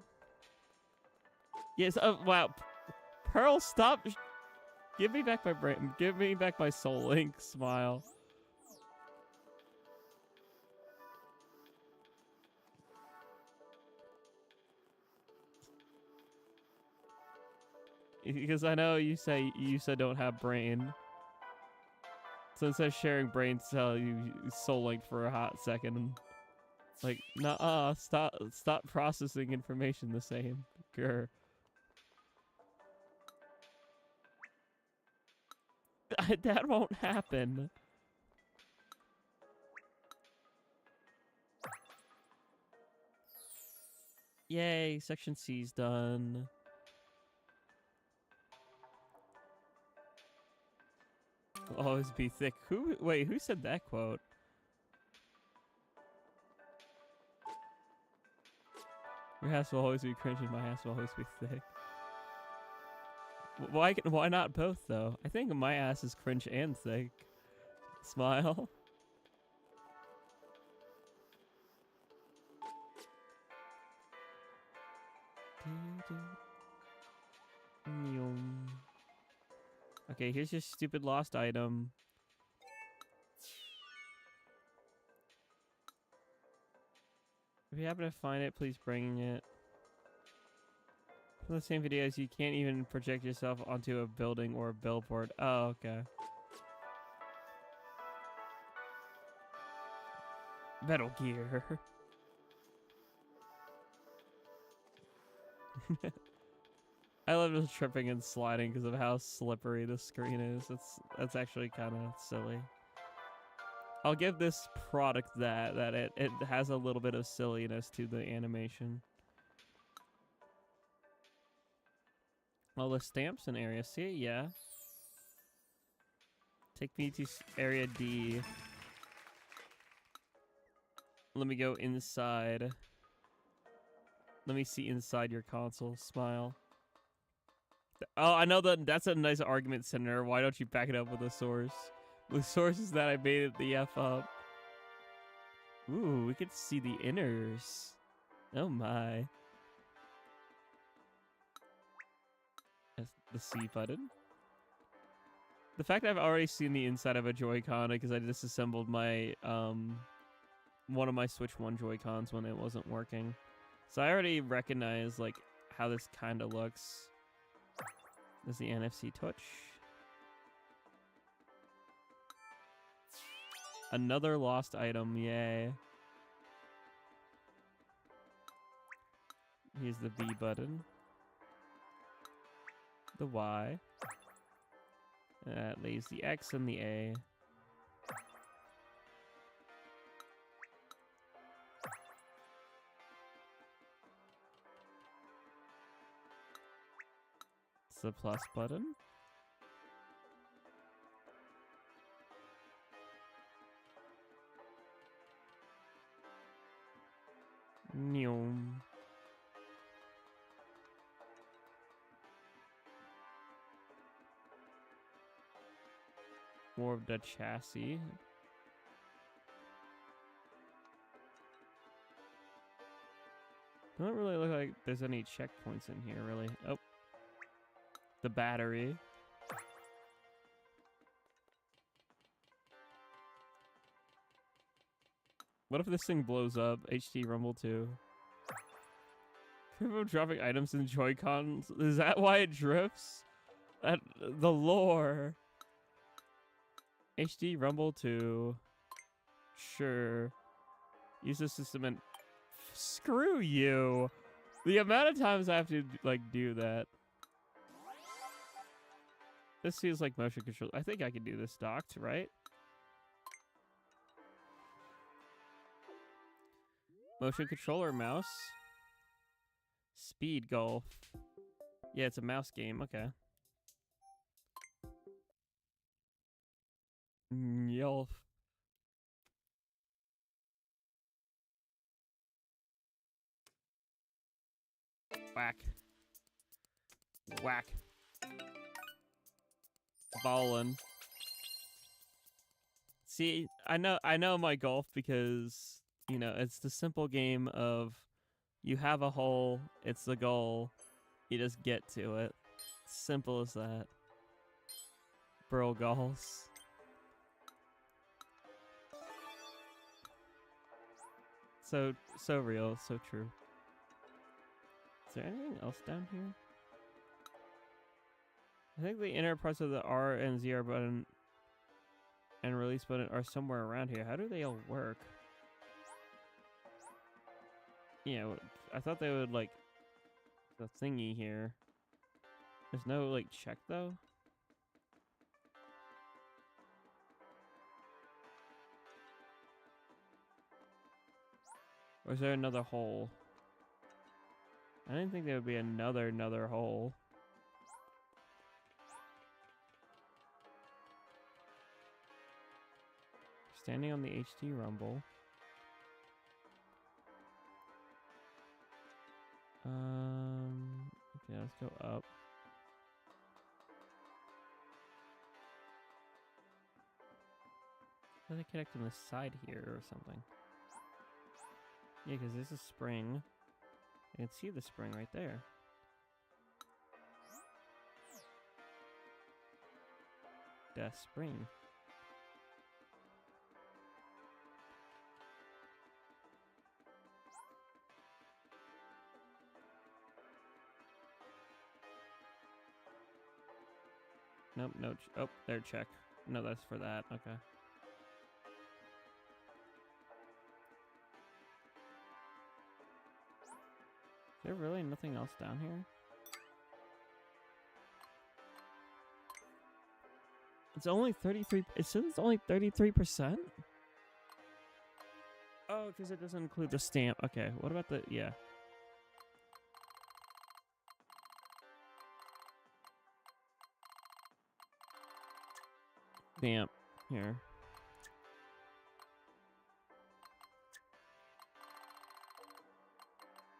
Yes, wow. Pearl, stop. Give me back my brain. Give me back my soul link. Smile. Because I know you said don't have brain. So instead of sharing brain cell, you soul link for a hot second. Like, nuh-uh, stop processing information the same. Grr. That won't happen. Yay, section C's done. Will always be thick. Wait, who said that quote? Your ass will always be cringe and my ass will always be thick. Why not both though? I think my ass is cringe and thick. Smile. Okay, here's your stupid lost item. If you happen to find it, please bring it. From the same videos, you can't even project yourself onto a building or a billboard. Oh, okay. Metal Gear. I love just tripping and sliding because of how slippery the screen is. That's actually kind of silly. I'll give this product that it has a little bit of silliness to the animation. All the stamps in area C, yeah. Take me to area D. Let me go inside. Let me see inside your console. Smile. Oh, I know that's a nice argument, Senator. Why don't you back it up with a source? With sources that I made it the F up. Ooh, we could see the inners. Oh my. That's the C button. The fact I've already seen the inside of a Joy-Con because I disassembled my one of my Switch 1 Joy-Cons when it wasn't working. So I already recognize like how this kind of looks. There's the NFC touch. Another lost item, yay. Here's the B button. The Y. That leaves the X and the A. It's the plus button. Nyom. More of the chassis. Doesn't really look like there's any checkpoints in here, really. Oh. The battery. What if this thing blows up? HD Rumble 2. People dropping items in Joy-Cons. Is that why it drifts? The lore. HD Rumble 2. Sure. Use the system and... Screw you! The amount of times I have to, like, do that. This feels like motion control. I think I can do this docked, right? Motion controller mouse. Speed golf. Yeah, it's a mouse game. Okay. Yelf. Whack. Whack. Ballin'. See, I know my golf because, you know, it's the simple game of you have a hole, it's the goal, you just get to it. Simple as that. Bro goals. So real, so true. Is there anything else down here? I think the inner parts of the R and ZR button and release button are somewhere around here. How do they all work? Yeah, I thought they would, like, the thingy here. There's no, like, check, though? Or is there another hole? I didn't think there would be another hole. Standing on the HT rumble. Okay, let's go up. How do they connect on the side here or something? Yeah, because this is spring. I can see the spring right there. Death spring. Nope, no. Oh, there, check. No, that's for that. Okay. Is there really nothing else down here? It's only 33. It says it's only 33%? Oh, because it doesn't include the stamp. Okay, what about the... Yeah. Stamp. Here.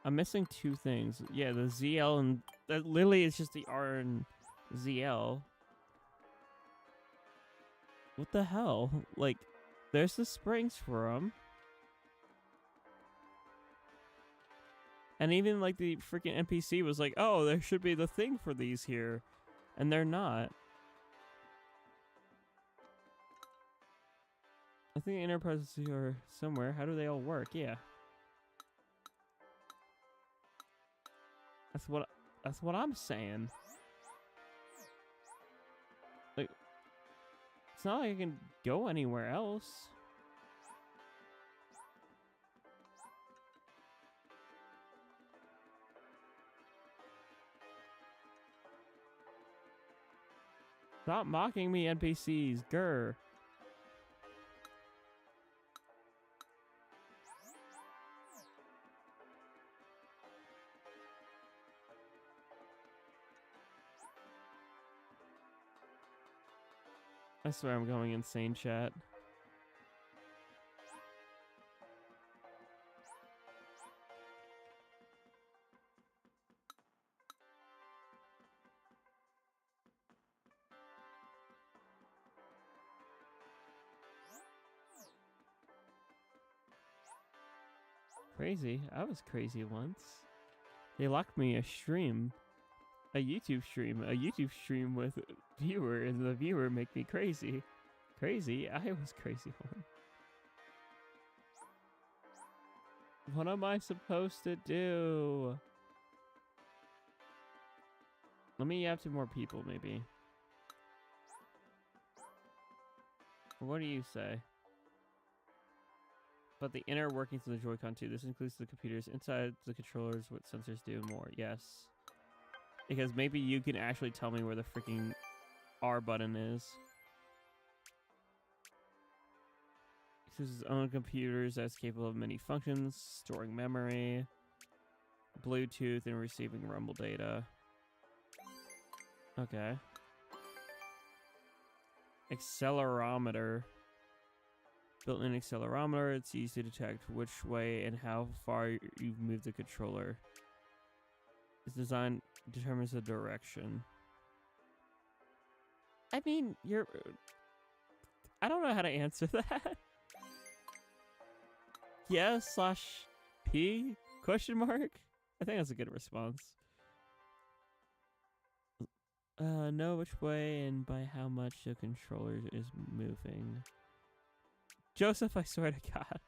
I'm missing two things. Yeah, the ZL and... That literally is just the R and ZL. What the hell? Like, there's the springs for them. And even, like, the freaking NPC was like, oh, there should be the thing for these here. And they're not. I think the enterprises are somewhere. How do they all work? Yeah. That's what I'm saying. Like, it's not like I can go anywhere else. Stop mocking me, NPCs. Grr. I swear I'm going insane, chat. Crazy. I was crazy once. They locked me a stream. A YouTube stream with a viewer, and the viewer make me crazy. Crazy? I was crazy one. What am I supposed to do? Let me have 2 more people, maybe. What do you say? But the inner workings of the Joy-Con too. This includes the computers inside the controllers, what sensors do, and more. Yes. Because maybe you can actually tell me where the freaking R button is. It uses its own computers that's capable of many functions, storing memory, Bluetooth, and receiving rumble data. Okay. Accelerometer. Built-in accelerometer. It's used to detect which way and how far you've moved the controller. Its design determines the direction. I mean, I don't know how to answer that. Yes / P? Question mark? I think that's a good response. Know which way and by how much the controller is moving. Joseph, I swear to God.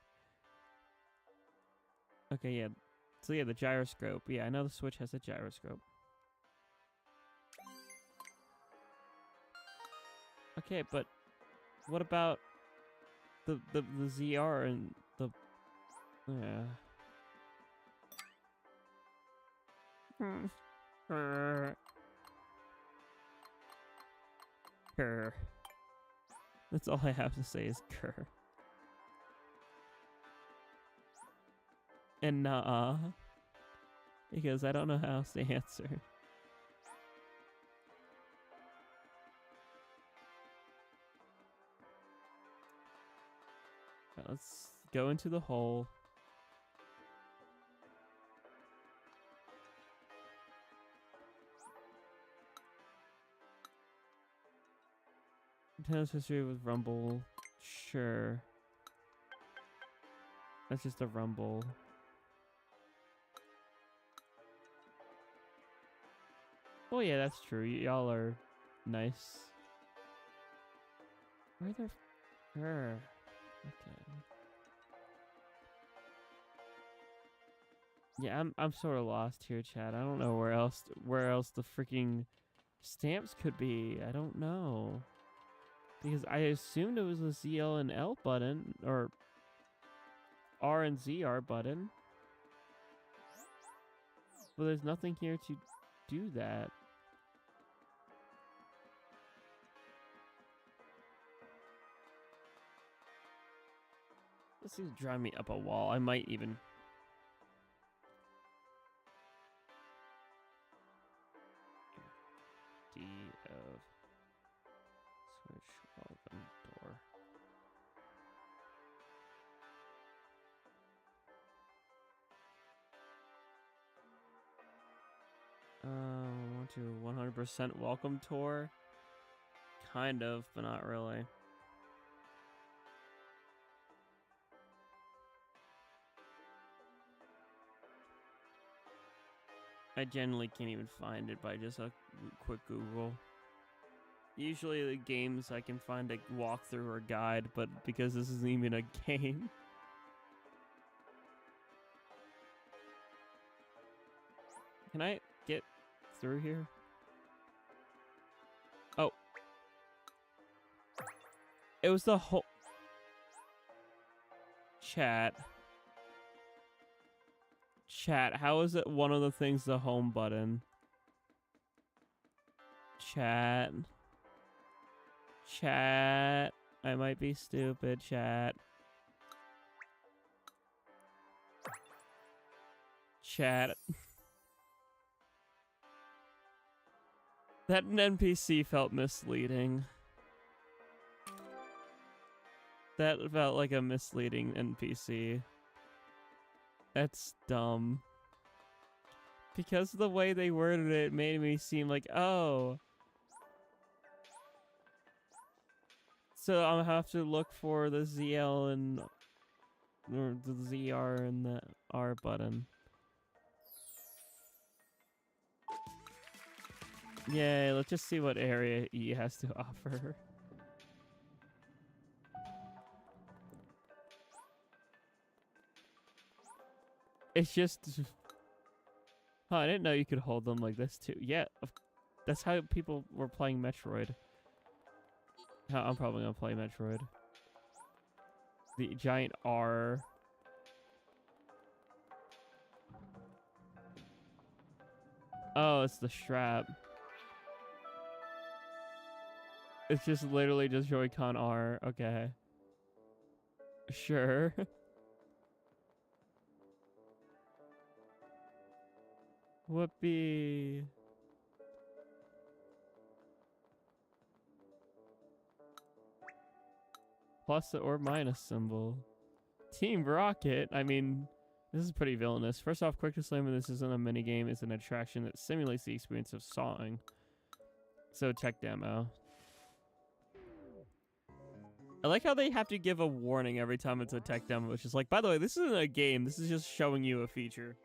Okay, yeah. So yeah, the gyroscope. Yeah, I know the Switch has a gyroscope. Okay, but what about the ZR and the... Yeah. Grr. That's all I have to say is grr. And because I don't know how else to answer. Right, let's go into the hole. Nintendo's history with Rumble. Sure. That's just a Rumble. Oh yeah, that's true. Y'all are nice. Where the her? Okay. Yeah, I'm sort of lost here, Chad. I don't know where else the freaking stamps could be. I don't know. Because I assumed it was the ZL and L button, or R and ZR button. But there's nothing here to do that. This is driving me up a wall. I might even... D of... Switch open door. 100% welcome tour. Kind of, but not really. I generally can't even find it by just a quick Google. Usually the games I can find a walkthrough or guide, but because this isn't even a game. Can I get through here? Oh. It was the whole... Chat, how is it one of the things the home button? Chat, I might be stupid, chat. That NPC felt misleading. That felt like a misleading NPC. That's dumb. Because of the way they worded it, it made me seem like, oh. So I'll have to look for the ZL and... or the ZR and the R button. Yay, let's just see what area E has to offer. It's just... Oh, I didn't know you could hold them like this too. Yeah, that's how people were playing Metroid. I'm probably gonna play Metroid. The giant R. Oh, it's the strap. It's just literally just Joy-Con R. Okay. Sure. Whoopee. Plus or minus symbol. Team Rocket. I mean, this is pretty villainous. First off, quick disclaimer, this isn't a minigame. It's an attraction that simulates the experience of sawing. So, tech demo. I like how they have to give a warning every time it's a tech demo, which is like, by the way, this isn't a game. This is just showing you a feature.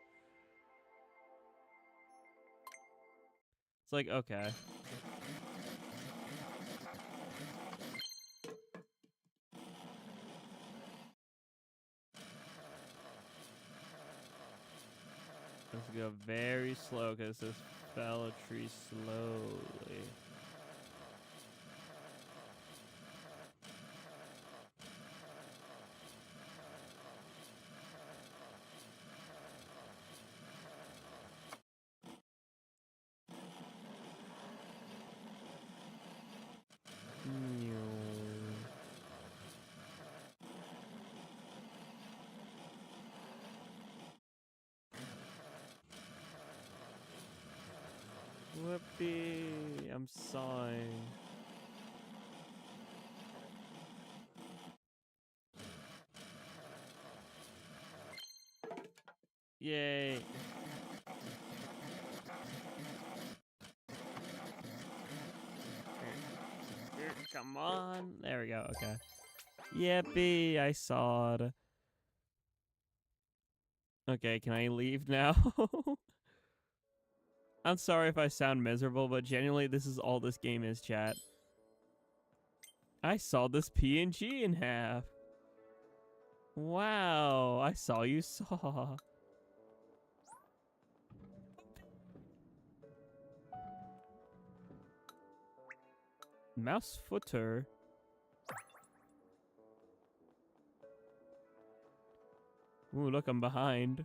It's like, okay. Let's go very slow because this fell a tree slowly. sawing. Yay. Come on. There we go. Okay. Yippee. I sawed. Okay, can I leave now? I'm sorry if I sound miserable, but genuinely, this is all this game is, chat. I saw this PNG in half. Wow, I saw you saw. Mouse footer. Ooh, look, I'm behind.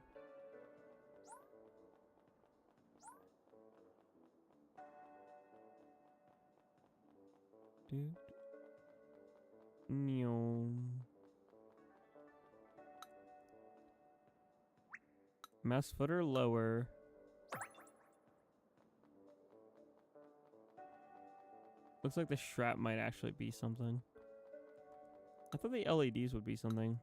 Dude. Mouse footer lower. Looks like the strap might actually be something. I thought the LEDs would be something.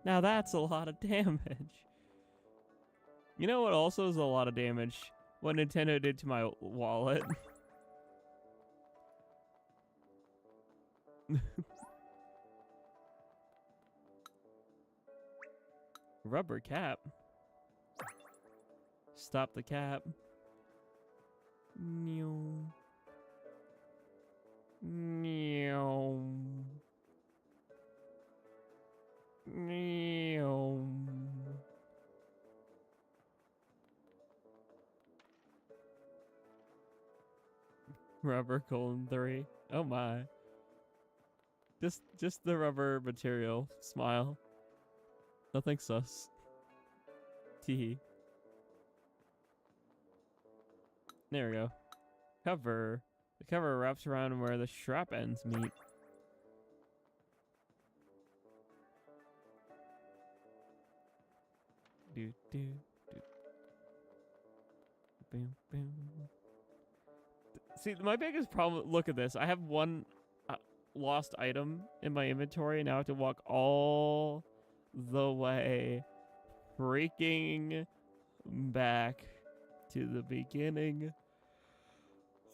Now that's a lot of damage. You know what also is a lot of damage? What Nintendo did to my wallet. Rubber cap. Stop the cap. Meow. Meow. Meow. Rubber :3. Oh my. Just the rubber material. Smile. Nothing sus. Tee. There we go. Cover. The cover wraps around where the strap ends meet. Do do do. Boom boom. See, my biggest problem. Look at this. I have one lost item in my inventory, and now I have to walk all the way freaking back to the beginning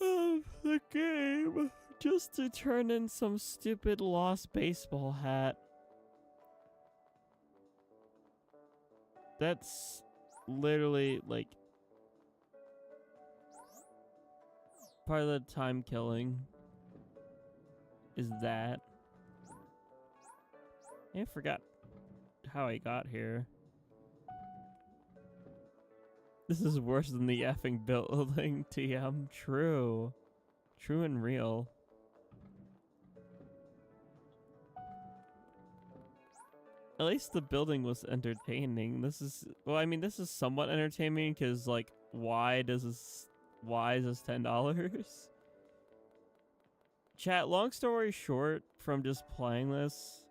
of the game just to turn in some stupid lost baseball hat. That's literally like part of the time killing is that. I forgot how I got here. This is worse than the effing building, TM. True. True and real. At least the building was entertaining. This is, well, I mean, this is somewhat entertaining because, like, why is this $10? Chat, long story short, from just playing this,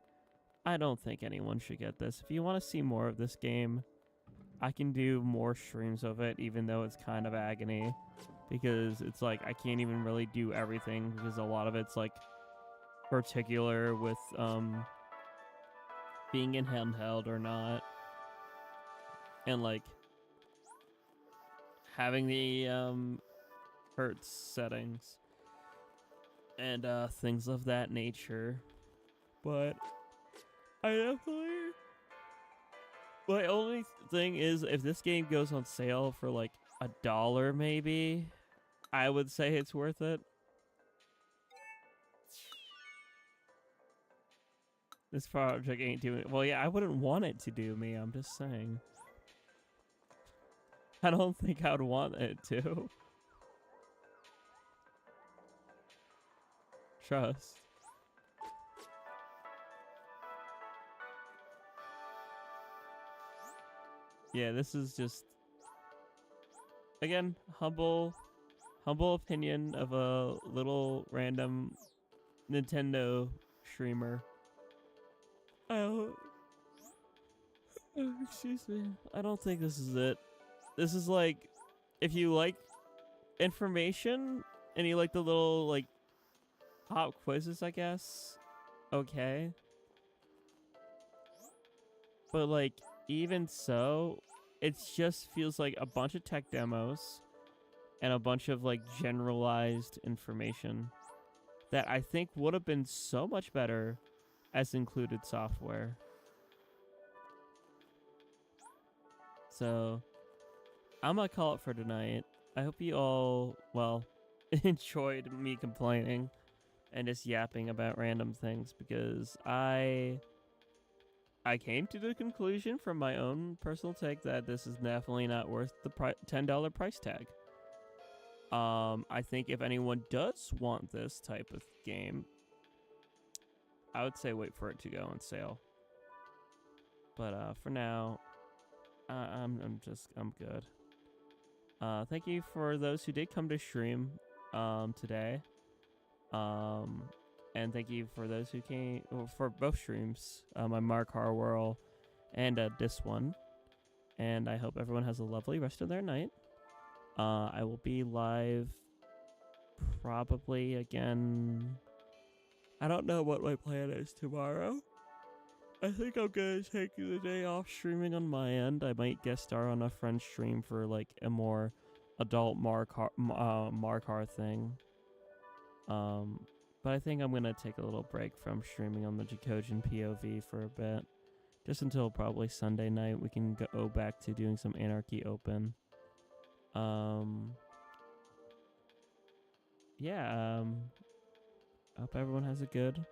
I don't think anyone should get this. If you want to see more of this game, I can do more streams of it, even though it's kind of agony. Because it's like, I can't even really do everything, because a lot of it's like particular with being in handheld or not. And like having the hertz settings and things of that nature. But I definitely, my only thing is, if this game goes on sale for like $1 maybe, I would say it's worth it. This project ain't doing it. Well, yeah, I wouldn't want it to do me, I'm just saying. I don't think I would want it to. Trust. Yeah, this is just, again, humble opinion of a little random Nintendo streamer. Excuse me. I don't think this is it. This is like, if you like information and you like the little like pop quizzes, I guess. Okay. But like, even so, it just feels like a bunch of tech demos and a bunch of like generalized information that I think would have been so much better as included software. So I'm gonna call it for tonight. I hope you all, well, enjoyed me complaining and just yapping about random things, because I came to the conclusion from my own personal take that this is definitely not worth the $10 price tag. I think if anyone does want this type of game, I would say wait for it to go on sale. But for now, I'm good. Thank you for those who did come to stream today. And thank you for those who came for both streams, my Mark Harwhirl and this one. And I hope everyone has a lovely rest of their night. I will be live probably again. I don't know what my plan is tomorrow. I think I'm gonna take the day off streaming on my end. I might guest star on a friend's stream for like a more adult Markar thing. But I think I'm gonna take a little break from streaming on the Jackogień POV for a bit, just until probably Sunday night. We can go back to doing some Anarchy Open. Yeah. I hope everyone has a good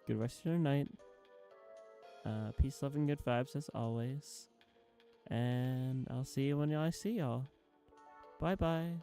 rest of their night. Peace, love, and good vibes as always. And I'll see you when I see y'all. Bye bye.